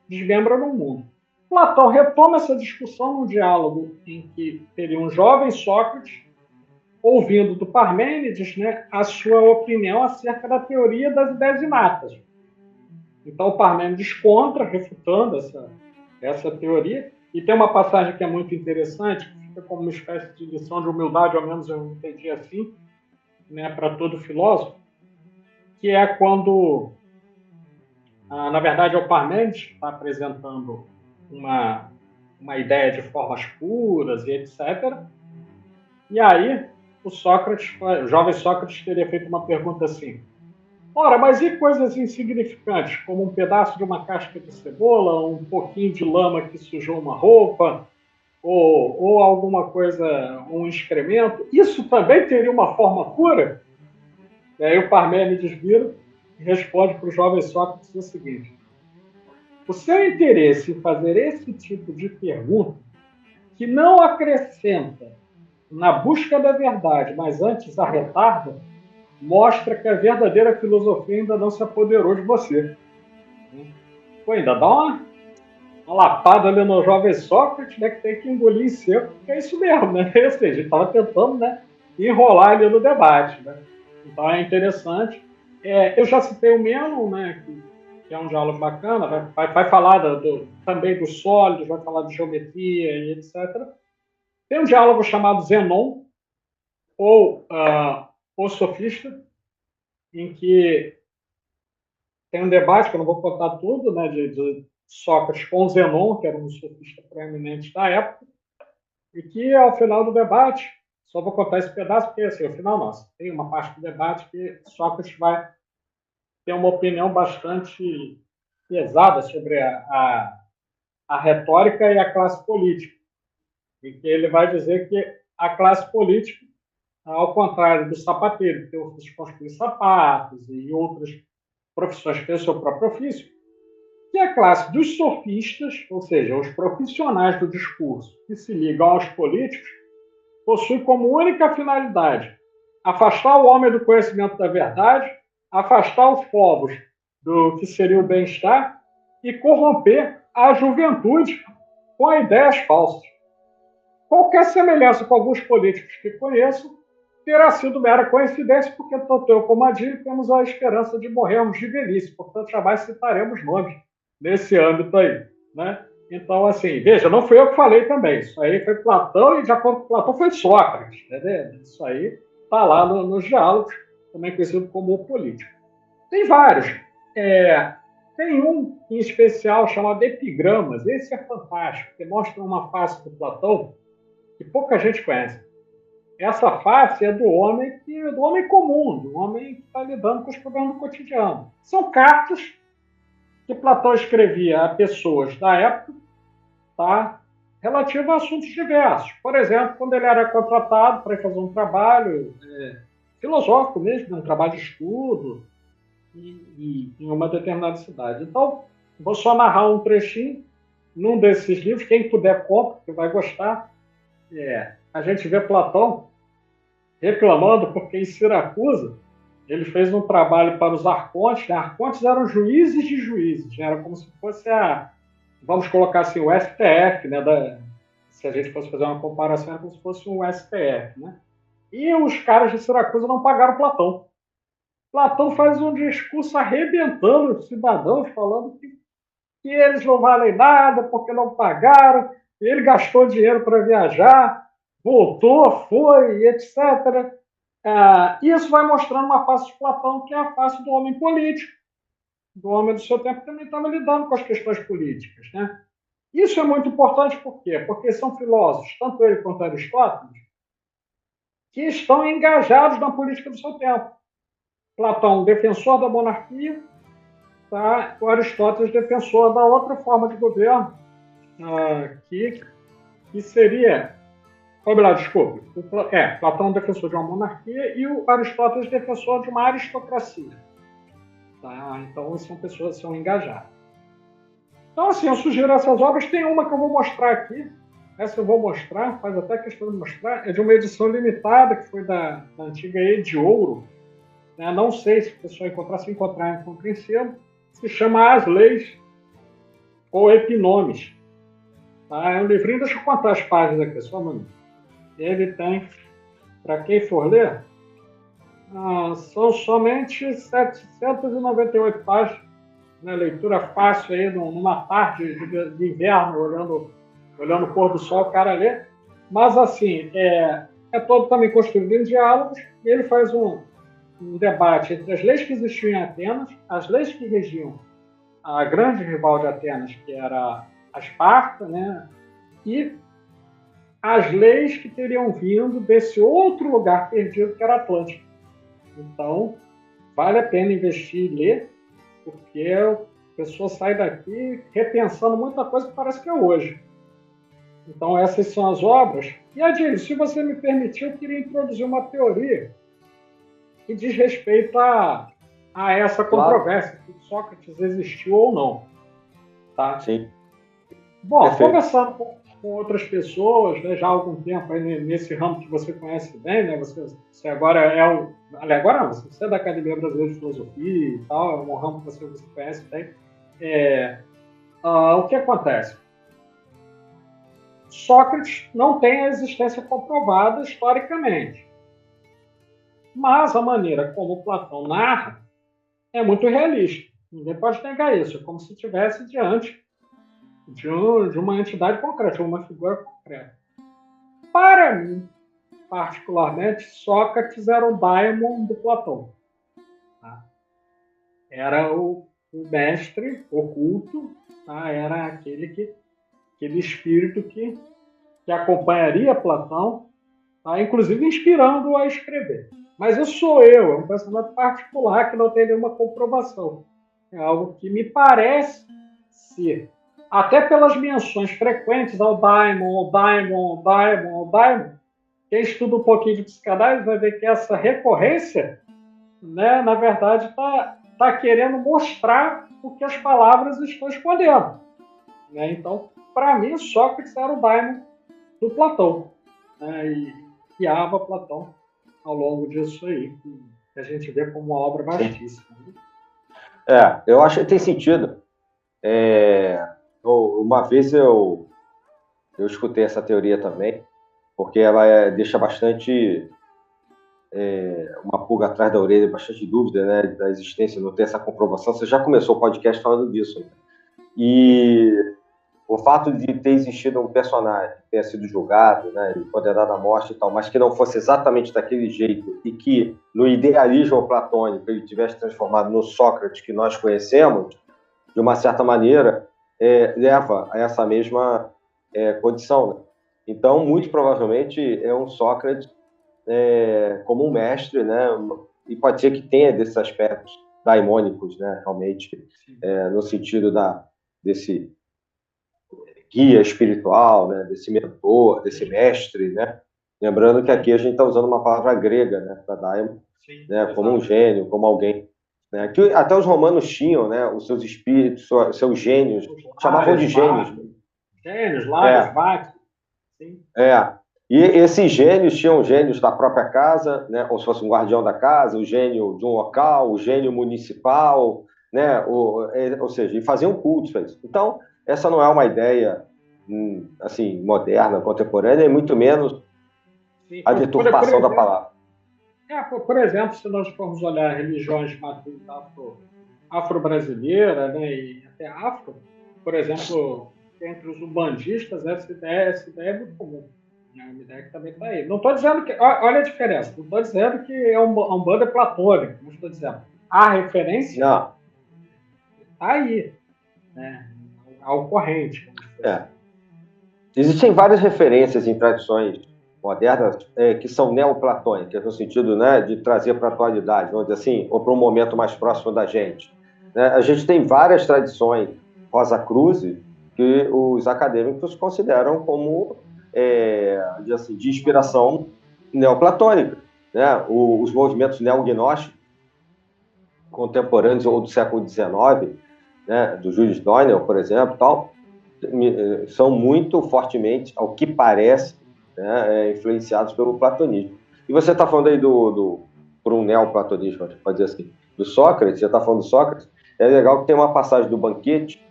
desmembra no mundo. Platão retoma essa discussão num diálogo em que teria um jovem Sócrates ouvindo do Parmênides, né, a sua opinião acerca da teoria das ideias inatas. Então, o Parmênides contra, refutando essa teoria. E tem uma passagem que é muito interessante, que fica como uma espécie de lição de humildade, ao menos eu entendi assim, né, para todo filósofo, que é quando, na verdade, o Parmênides está apresentando uma ideia de formas puras e etc. E aí, o jovem Sócrates teria feito uma pergunta assim: ora, mas e coisas insignificantes, como um pedaço de uma casca de cebola, um pouquinho de lama que sujou uma roupa, ou alguma coisa, um excremento? Isso também teria uma forma pura? E aí o Parmênides vira e responde para o jovem Sócrates o seguinte: o seu interesse em fazer esse tipo de pergunta, que não acrescenta na busca da verdade, mas antes a retarda, mostra que a verdadeira filosofia ainda não se apoderou de você. Pô, ainda dá uma lapada ali no jovem Sócrates, né, que tem que engolir em seco, porque é isso mesmo, né? Ou seja, ele estava tentando, né, enrolar ali no debate, né? Então é interessante. Eu já citei o Menon, né, que é um diálogo bacana, vai falar também dos sólidos, vai falar de geometria e etc. Tem um diálogo chamado Zenon, ou O Sofista, em que tem um debate, que eu não vou contar tudo, né, de Sócrates com Zenon, que era um sofista proeminente da época, e que, ao final do debate, só vou contar esse pedaço, porque, assim, ao final, nossa, tem uma parte do debate que Sócrates vai ter uma opinião bastante pesada sobre a retórica e a classe política, e que ele vai dizer que a classe política, ao contrário do sapateiro, que tem ofício de construir sapatos e outras profissões que têm o seu próprio ofício, que a classe dos sofistas, ou seja, os profissionais do discurso que se ligam aos políticos, possui como única finalidade afastar o homem do conhecimento da verdade, afastar os povos do que seria o bem-estar e corromper a juventude com ideias falsas. Qualquer semelhança com alguns políticos que conheço terá sido mera coincidência, porque tanto eu como a Dil temos a esperança de morrermos de velhice, portanto jamais citaremos nomes nesse âmbito aí, né? Então, assim, veja, não fui eu que falei também, isso aí foi Platão, e de acordo com Platão foi Sócrates, entendeu? Isso aí está lá nos diálogos, também conhecido como o político. Tem vários. Tem um em especial chamado Epigramas, esse é fantástico, que mostra uma face do Platão que pouca gente conhece. Essa face é do homem comum, do homem que está lidando com os problemas do cotidiano. São cartas que Platão escrevia a pessoas da época, tá, relativas a assuntos diversos. Por exemplo, quando ele era contratado para fazer um trabalho filosófico mesmo, um trabalho de estudo em uma determinada cidade. Então, vou só narrar um trechinho num desses livros, quem puder compra, que vai gostar. A gente vê Platão reclamando porque em Siracusa ele fez um trabalho para os arcontes. Arcontes eram juízes de juízes, né? Era como se fosse vamos colocar assim, o STF, né? Se a gente fosse fazer uma comparação, era como se fosse um STF, né? E os caras de Siracusa não pagaram Platão. Platão faz um discurso arrebentando os cidadãos, falando que eles não valem nada porque não pagaram, ele gastou dinheiro para viajar, voltou, foi, etc. Isso vai mostrando uma face de Platão, que é a face do homem político, do homem do seu tempo que também estava lidando com as questões políticas, né? Isso é muito importante, por quê? Porque são filósofos, tanto ele quanto Aristóteles, que estão engajados na política do seu tempo. Platão, defensor da monarquia, tá? O Aristóteles, defensor da outra forma de governo, que seria Ou melhor, desculpe. Platão é defensor de uma monarquia e o Aristóteles defensor de uma aristocracia. Tá? Então, são pessoas que são engajadas. Então, assim, eu sugiro essas obras. Tem uma que eu vou mostrar aqui. Essa eu vou mostrar, faz até questão de mostrar. É de uma edição limitada, que foi da antiga Ediouro. Né? Não sei se o pessoal encontrar, se encontrar, encontra em selo. Se chama As Leis ou Epinomes. Tá? É um livrinho, deixa eu contar as páginas aqui, só um minuto. Ele tem, para quem for ler, são somente 798 páginas, né? Leitura fácil aí numa tarde de inverno, olhando o pôr do sol, o cara lê. Mas, assim, é todo também construído em diálogos, e ele faz um debate entre as leis que existiam em Atenas, as leis que regiam a grande rival de Atenas, que era a Esparta, né? E as leis que teriam vindo desse outro lugar perdido que era Atlântico. Então, vale a pena investir e ler, porque a pessoa sai daqui repensando muita coisa que parece que é hoje. Então, essas são as obras. E, Adílio, se você me permitir, eu queria introduzir uma teoria que diz respeito a essa controvérsia, se Sócrates existiu ou não. Tá? Sim. Bom, perfeito. Conversando com outras pessoas, né, já há algum tempo aí nesse ramo que você conhece bem, né? Você agora agora não, você é da Academia Brasileira de Filosofia e tal, é um ramo que você conhece bem. O que acontece? Sócrates não tem a existência comprovada historicamente, mas a maneira como Platão narra é muito realista. Ninguém pode negar isso, é como se estivesse diante de uma entidade concreta, de uma figura concreta. Para mim, particularmente, Sócrates era o daimon do Platão. Tá? Era o mestre oculto, tá? Era aquele espírito que acompanharia Platão, tá? Inclusive inspirando-o a escrever. Mas isso sou eu, é um pensamento particular que não tem nenhuma comprovação. É algo que me parece ser, até pelas menções frequentes ao daimon, quem estuda um pouquinho de psicanálise vai ver que essa recorrência, né, na verdade, está querendo mostrar o que as palavras estão escondendo. Né? Então, para mim, Sócrates era o daimon do Platão, né? E guiava Platão ao longo disso aí, que a gente vê como uma obra vastíssima. Eu acho que tem sentido. Uma vez eu escutei essa teoria também, porque ela deixa bastante uma pulga atrás da orelha, bastante dúvida, né, da existência, não ter essa comprovação. Você já começou o podcast falando disso, né? E o fato de ter existido um personagem que tenha sido julgado, né, condenado à morte e tal, mas que não fosse exatamente daquele jeito e que, no idealismo platônico, ele tivesse transformado no Sócrates que nós conhecemos, de uma certa maneira, leva a essa mesma condição. Né? Então, muito provavelmente, é um Sócrates como um mestre, né, e pode ser que tenha desses aspectos daimônicos, né, realmente, no sentido desse guia espiritual, né, desse mentor, desse mestre, né? Lembrando que aqui a gente está usando uma palavra grega, né, para daimon, né, como um gênio, como alguém, né? Que até os romanos tinham, né, os seus espíritos, seus gênios, chamavam de gênios. Gênios, lábios, vaques. E esses gênios tinham gênios da própria casa, né, como se fosse um guardião da casa, o gênio de um local, o gênio municipal, né, ou seja, e faziam cultos para isso. Então, essa não é uma ideia assim, moderna, contemporânea, e muito menos a deturpação da palavra. Por exemplo, se nós formos olhar religiões de matriz afro-brasileira, né, e até afro, por exemplo, entre os umbandistas, essa ideia é muito comum. É uma ideia que também está aí. Não estou dizendo que... Olha a diferença. Não estou dizendo que a Umbanda é platônica. Não estou dizendo. A referência está aí. Né? Ao corrente. Existem várias referências em tradições modernas que são neoplatônicas, no sentido, né, de trazer para a atualidade, vamos dizer assim, ou para um momento mais próximo da gente. Né? A gente tem várias tradições Rosa Cruz que os acadêmicos consideram como de inspiração neoplatônica, né? Os movimentos neognósticos contemporâneos ou do século XIX, né, do Julius Doynel, por exemplo, tal, são muito fortemente, ao que parece, né, influenciados pelo platonismo. E você está falando aí por um neoplatonismo, pode dizer assim, do Sócrates, você está falando do Sócrates, é legal que tem uma passagem do Banquete,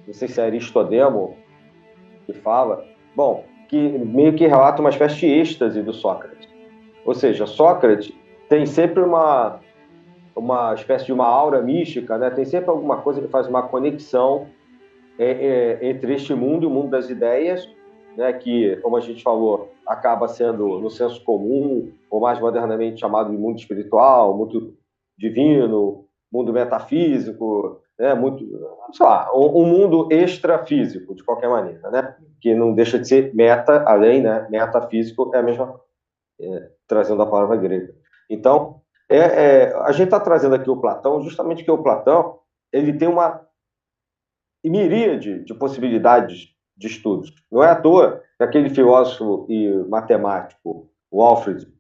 não sei se é Aristodemo que fala, bom, que meio que relata uma espécie de êxtase do Sócrates. Ou seja, Sócrates tem sempre uma espécie de uma aura mística, né? Tem sempre alguma coisa que faz uma conexão entre este mundo e o mundo das ideias, né? Que, como a gente falou, acaba sendo, no senso comum, ou mais modernamente chamado de mundo espiritual, mundo divino, mundo metafísico, né? Muito, sei lá, um mundo extrafísico, de qualquer maneira, né? Que não deixa de ser meta, além, né? Metafísico é a mesma, trazendo a palavra grega. Então, a gente está trazendo aqui o Platão, justamente porque o Platão ele tem uma miríade de possibilidades de estudos. Não é à toa que aquele filósofo e matemático, o Alfred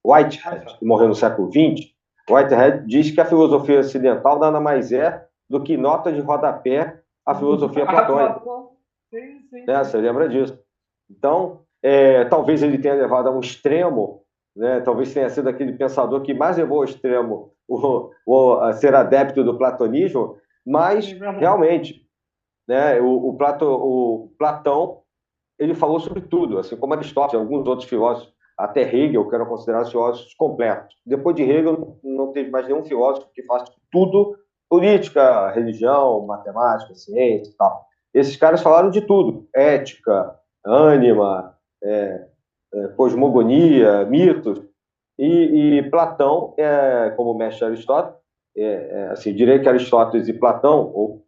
Whitehead, que morreu no século XX, Whitehead diz que a filosofia ocidental nada mais é do que nota de rodapé à filosofia platônica. Né? Você lembra disso? Então, talvez ele tenha levado a um extremo, né? Talvez tenha sido aquele pensador que mais levou ao extremo a ser adepto do platonismo, mas realmente, né? O Platão ele falou sobre tudo, assim como Aristóteles, alguns outros filósofos, até Hegel, que eram considerados filósofos completos. Depois de Hegel, não teve mais nenhum filósofo que faça tudo, política, religião, matemática, ciência e tal. Esses caras falaram de tudo, ética, ânima, cosmogonia, mitos, e Platão, como mestre Aristóteles, assim, diria que Aristóteles e Platão, ou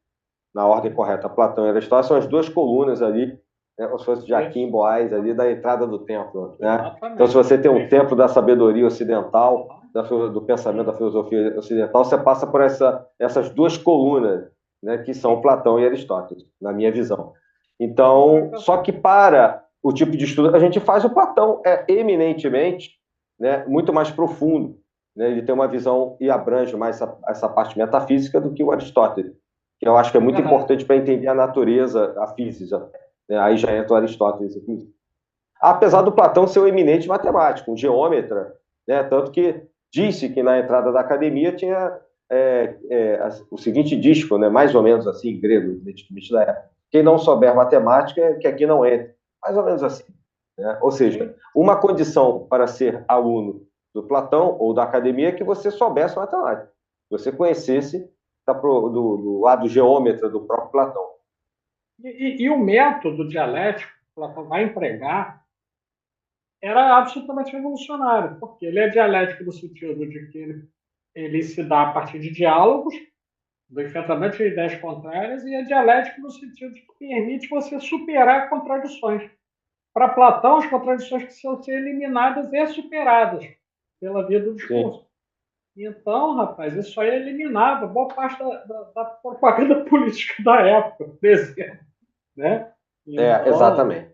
na ordem correta, Platão e Aristóteles, são as duas colunas ali, né, como se fosse Jaquim e Boaz ali da entrada do templo. Né? Então, se você tem um templo da sabedoria ocidental, do pensamento da filosofia ocidental, você passa por essas duas colunas, né, que são Platão e Aristóteles, na minha visão. Então, só que para o tipo de estudo, a gente faz o Platão eminentemente, né, muito mais profundo. Né? Ele tem uma visão e abrange mais essa parte metafísica do que o Aristóteles, que eu acho que é muito importante para entender a natureza, a física. Né? Aí já entra o Aristóteles, inclusive. Apesar do Platão ser um eminente matemático, um geômetra, né? Tanto que disse que na entrada da academia tinha o seguinte disco, né? Mais ou menos assim, em grego, evidentemente, da época. Quem não souber matemática, que aqui não entre. Mais ou menos assim. Né? Ou seja, uma condição para ser aluno do Platão ou da academia é que você soubesse matemática, que você conhecesse do lado geômetra do próprio Platão. E o método dialético que Platão vai empregar era absolutamente revolucionário, porque ele é dialético no sentido de que ele se dá a partir de diálogos, do enfrentamento de ideias contrárias, e é dialético no sentido de que permite você superar contradições. Para Platão, as contradições precisam ser eliminadas e superadas pela via do discurso. Então, rapaz, isso aí eliminava boa parte da propaganda política da época, por exemplo. Né? Então... exatamente.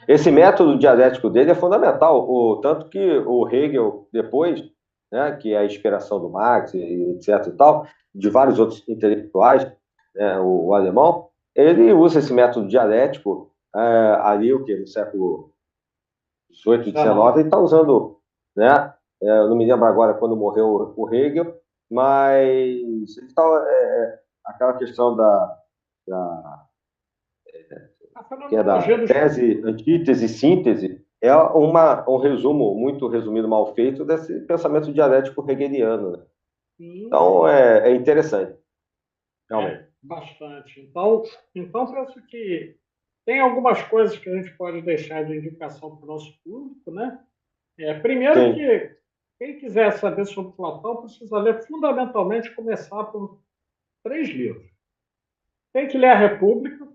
Esse método dialético dele é fundamental, tanto que o Hegel, depois, né, que é a inspiração do Marx, etc. e tal, de vários outros intelectuais, né, o alemão, ele usa esse método dialético ali, no século XVIII, XIX, ele está usando, né, eu não me lembro agora quando morreu o Hegel, mas aquela questão que é da tese, antítese, síntese, é um resumo, muito resumido, mal feito, desse pensamento dialético hegeliano. Né? Então, é interessante, realmente. Bastante. Então, penso que tem algumas coisas que a gente pode deixar de indicação para o nosso público. Né? Primeiro que quem quiser saber sobre Platão precisa ler, fundamentalmente, começar por 3 livros. Tem que ler a República,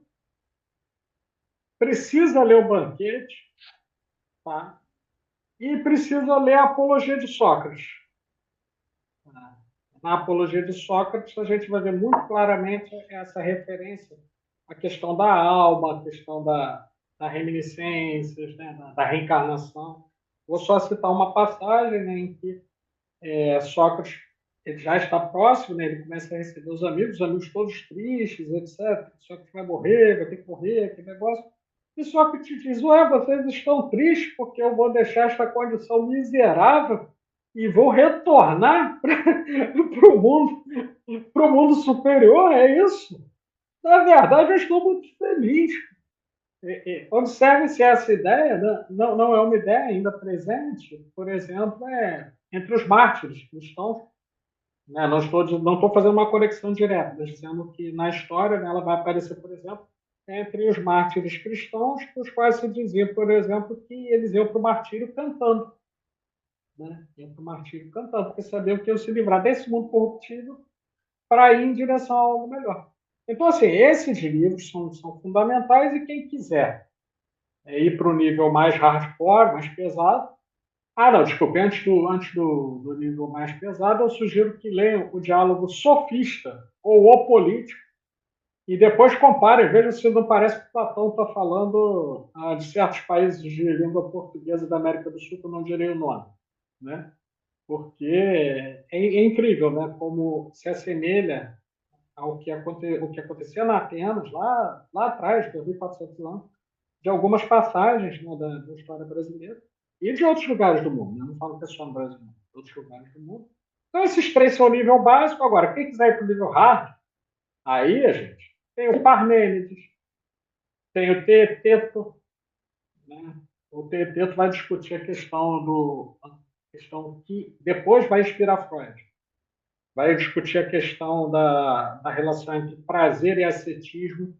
precisa ler o Banquete, tá? E precisa ler a Apologia de Sócrates. Na Apologia de Sócrates, a gente vai ver muito claramente essa referência a questão da alma, a questão da reminiscências, né, da reencarnação. Vou só citar uma passagem, né, em que Sócrates ele já está próximo, né, ele começa a receber os amigos todos tristes, etc. Sócrates vai morrer, vai ter que morrer, aquele negócio. E Sócrates diz: Ué, vocês estão tristes porque eu vou deixar esta condição miserável e vou retornar para o mundo, mundo superior? É isso? Na verdade, eu estou muito feliz. Observe-se essa ideia, né? Não é uma ideia ainda presente, por exemplo, entre os mártires cristãos. Né? Não estou fazendo uma conexão direta, dizendo que na história, né, ela vai aparecer, por exemplo, entre os mártires cristãos, os quais se dizia, por exemplo, que eles iam para o martírio cantando. Né? Iam para o martírio cantando, porque sabiam que iam se livrar desse mundo corruptível para ir em direção a algo melhor. Então, assim, esses livros são fundamentais e quem quiser ir para o nível mais hardcore, mais pesado. Ah, não, desculpe, antes do nível mais pesado, eu sugiro que leiam o diálogo sofista ou o político e depois comparem, vejam se não parece que Platão está falando de certos países de língua portuguesa da América do Sul, que eu não direi o nome. Né? Porque é incrível, né? Como se assemelha ao o que acontecia na Atenas, lá atrás, 2.400 anos, de algumas passagens, né, da história brasileira e de outros lugares do mundo. Né? Não falo que é só no Brasil, não. De outros lugares do mundo. Então, esses três são o nível básico. Agora, quem quiser ir para o nível hard, aí, a gente tem o Parmênides, tem o Teeteto. Né? O Teeteto vai discutir a questão que depois vai inspirar Freud. Vai discutir a questão da relação entre prazer e ascetismo,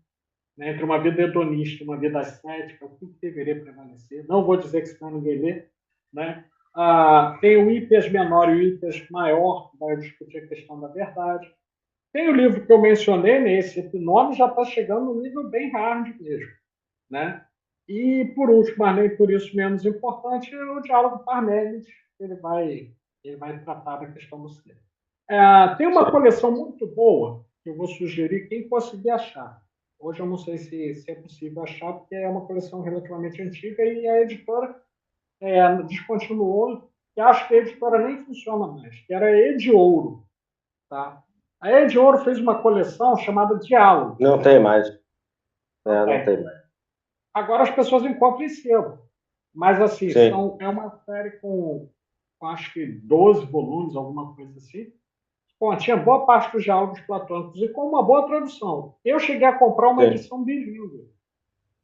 né, entre uma vida hedonista e uma vida ascética, o que deveria prevalecer. Não vou dizer que senão ninguém lê. Né? Tem o Hípias menor e o Hípias maior, que vai discutir a questão da verdade. Tem o livro que eu mencionei, né, esse nome já está chegando no nível bem hard mesmo. Né? E, por último, mas nem por isso menos importante, é o Diálogo Parmênides. Ele vai tratar da questão do ser. Tem uma coleção muito boa que eu vou sugerir quem conseguir achar. Hoje eu não sei se é possível achar, porque é uma coleção relativamente antiga e a editora descontinuou, que acho que a editora nem funciona mais, que era a Ediouro. Tá? A Ediouro fez uma coleção chamada Diálogo. Não tem mais. Não tem mais. Agora as pessoas encontram em sebo. Mas, assim, é uma série com acho que 12 volumes, alguma coisa assim. Bom, tinha boa parte dos diálogos platônicos e com uma boa tradução. Eu cheguei a comprar uma edição bilíngue.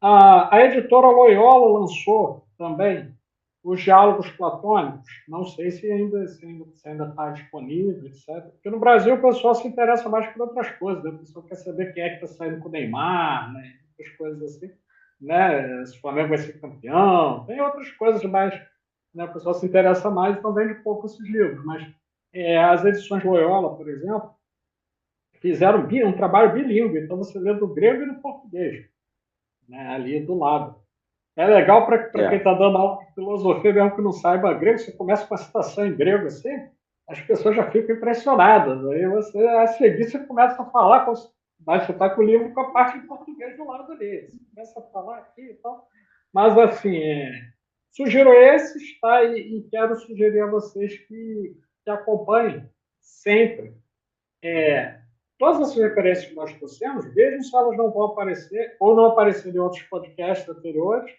A editora Loyola lançou também os diálogos platônicos. Não sei se ainda está disponível, etc. Porque no Brasil o pessoal se interessa mais por outras coisas. Né? O pessoal quer saber quem é que está saindo com o Neymar, né? Outras coisas assim. Né? Se o Flamengo vai ser campeão. Tem outras coisas mais. Né? O pessoal se interessa mais, então vende pouco esses livros. Mas as edições Loyola, por exemplo, fizeram um trabalho bilíngue. Então você lê do grego e do português, né? Ali do lado. É legal para quem está dando aula de filosofia, mesmo que não saiba grego, você começa com a citação em grego assim, as pessoas já ficam impressionadas. Aí você, a seguir, você começa a falar, mas você está com o livro com a parte em português do lado dele. Você começa a falar aqui e tal. Mas, assim, sugiro esses, tá? E quero sugerir a vocês que acompanhem sempre todas as referências que nós trouxemos, vejam se elas não vão aparecer ou não aparecer em outros podcasts anteriores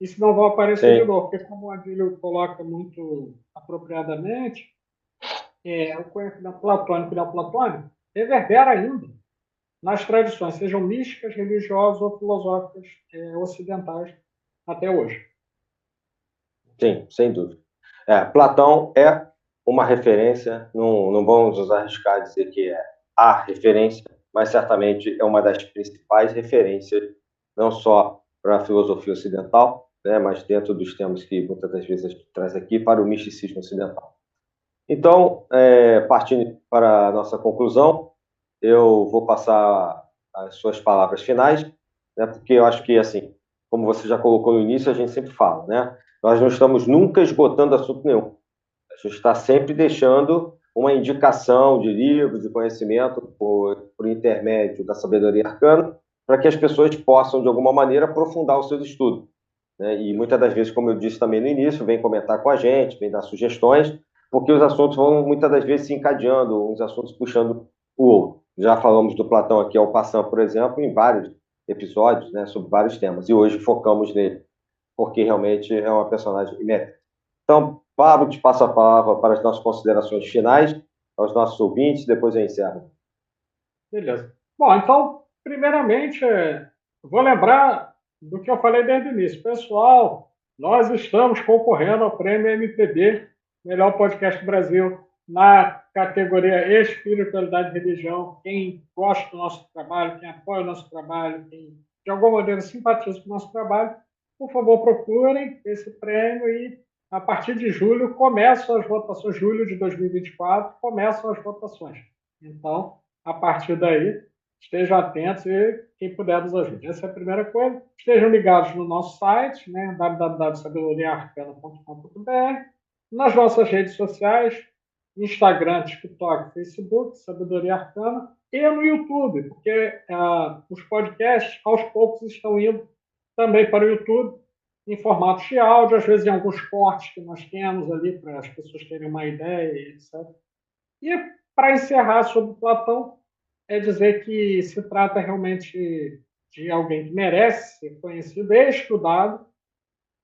e se não vão aparecer de novo, porque como o Adílio coloca muito apropriadamente, o conhecimento platônico e neoplatônico reverbera ainda nas tradições, sejam místicas, religiosas ou filosóficas ocidentais até hoje. Sim, sem dúvida. Platão é uma referência, não vamos nos arriscar a dizer que é a referência, mas certamente é uma das principais referências, não só para a filosofia ocidental, né, mas dentro dos temas que muitas das vezes a gente traz aqui para o misticismo ocidental. Então, partindo para a nossa conclusão, eu vou passar as suas palavras finais, né, porque eu acho que, assim, como você já colocou no início, a gente sempre fala, né? Nós não estamos nunca esgotando assunto nenhum. A gente está sempre deixando uma indicação de livro, de conhecimento, por intermédio da sabedoria arcana, para que as pessoas possam, de alguma maneira, aprofundar os seus estudos, né? E muitas das vezes, como eu disse também no início, vem comentar com a gente, vem dar sugestões, porque os assuntos vão, muitas das vezes, se encadeando, uns assuntos puxando o outro. Já falamos do Platão aqui ao passando, por exemplo, em vários episódios, né, sobre vários temas, e hoje focamos nele, porque realmente é uma personagem inédita. Então, Pablo, te passo a palavra para as nossas considerações finais, aos nossos ouvintes, depois eu encerro. Beleza. Bom, então, primeiramente, vou lembrar do que eu falei desde o início. Pessoal, nós estamos concorrendo ao Prêmio MPB, Melhor Podcast do Brasil, na categoria Espiritualidade e Religião. Quem gosta do nosso trabalho, quem apoia o nosso trabalho, quem de alguma maneira simpatiza com o nosso trabalho, por favor, procurem esse prêmio e, a partir de julho, começam as votações. Julho de 2024, começam as votações. Então, a partir daí, estejam atentos e quem puder nos ajude. Essa é a primeira coisa. Estejam ligados no nosso site, né, www.sabedoriaarcana.com.br, nas nossas redes sociais, Instagram, TikTok, Facebook, Sabedoria Arcana, e no YouTube, porque os podcasts, aos poucos, estão indo também para o YouTube, em formatos de áudio, às vezes em alguns cortes que nós temos ali, para as pessoas terem uma ideia, etc. E, para encerrar sobre Platão, é dizer que se trata realmente de alguém que merece ser conhecido e estudado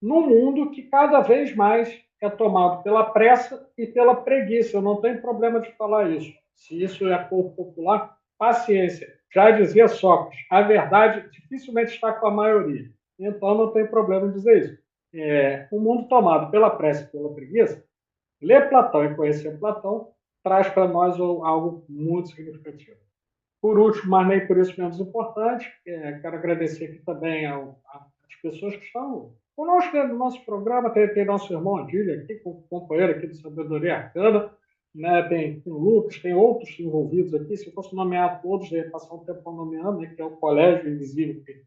num mundo que cada vez mais é tomado pela pressa e pela preguiça. Eu não tenho problema de falar isso. Se isso é pouco popular, paciência. Já dizia Sócrates, a verdade dificilmente está com a maioria. Então, não tem problema em dizer isso. Um mundo tomado pela pressa e pela preguiça, ler Platão e conhecer Platão traz para nós algo muito significativo. Por último, mas nem por isso menos importante, quero agradecer aqui também às pessoas que estão conosco no nosso programa. Tem nosso irmão Adílio aqui, companheiro aqui do Sabedoria Arcana, né? Tem o Lucas, tem outros envolvidos aqui. Se eu fosse nomear todos, eu ia passar um tempo nomeando, né? Que é o Colégio Invisível, que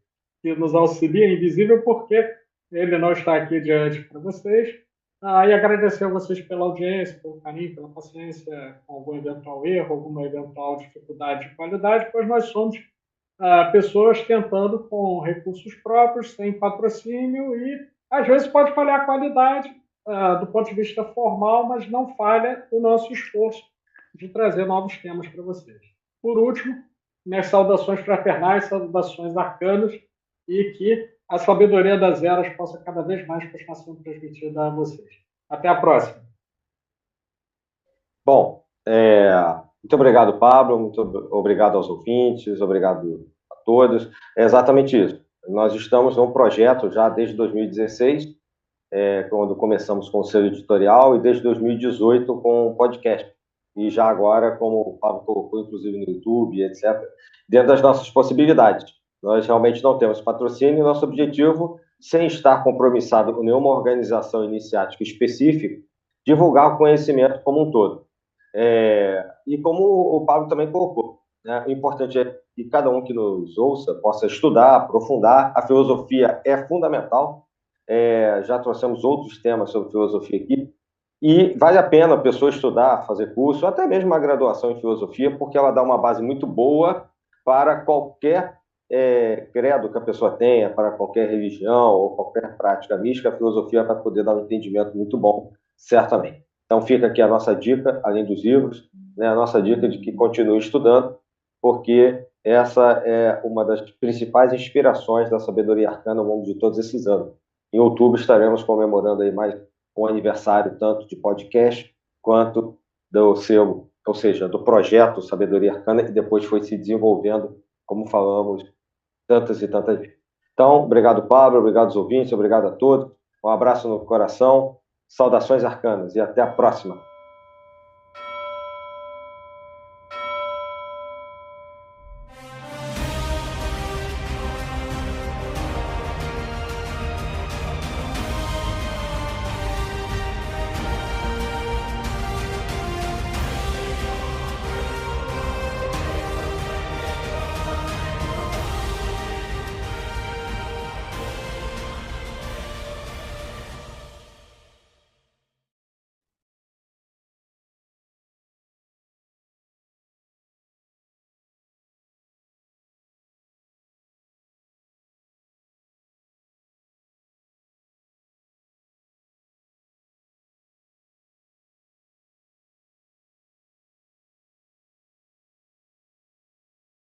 nos auxilia, invisível, porque ele não está aqui diante para vocês. E agradecer a vocês pela audiência, pelo carinho, pela paciência, com algum eventual erro, alguma eventual dificuldade de qualidade, pois nós somos pessoas tentando com recursos próprios, sem patrocínio, e às vezes pode falhar a qualidade do ponto de vista formal, mas não falha o nosso esforço de trazer novos temas para vocês. Por último, minhas saudações fraternais, saudações arcanas, e que a sabedoria das eras possa cada vez mais continuar sendo transmitida a vocês. Até a próxima. Bom, muito obrigado, Pablo, muito obrigado aos ouvintes, obrigado a todos. É exatamente isso. Nós estamos num projeto já desde 2016, quando começamos com o seu editorial, e desde 2018 com o podcast. E já agora, como o Pablo colocou, inclusive no YouTube, etc., dentro das nossas possibilidades. Nós realmente não temos patrocínio, e nosso objetivo, sem estar compromissado com nenhuma organização iniciática específica, divulgar o conhecimento como um todo. E como o Pablo também colocou, né, o importante é que cada um que nos ouça possa estudar, aprofundar. A filosofia é fundamental. Já trouxemos outros temas sobre filosofia aqui, e vale a pena a pessoa estudar, fazer curso, até mesmo uma graduação em filosofia, porque ela dá uma base muito boa para qualquer credo que a pessoa tenha, para qualquer religião ou qualquer prática mística. A filosofia vai poder dar um entendimento muito bom, certamente. Então fica aqui a nossa dica, além dos livros, né, a nossa dica de que continue estudando, porque essa é uma das principais inspirações da sabedoria arcana ao longo de todos esses anos. Em outubro estaremos comemorando aí mais um aniversário tanto de podcast quanto do seu, ou seja, do projeto Sabedoria Arcana, que depois foi se desenvolvendo, como falamos, tantas e tantas vezes. Então, obrigado, Pablo, obrigado aos ouvintes, obrigado a todos. Um abraço no coração, saudações arcanas e até a próxima.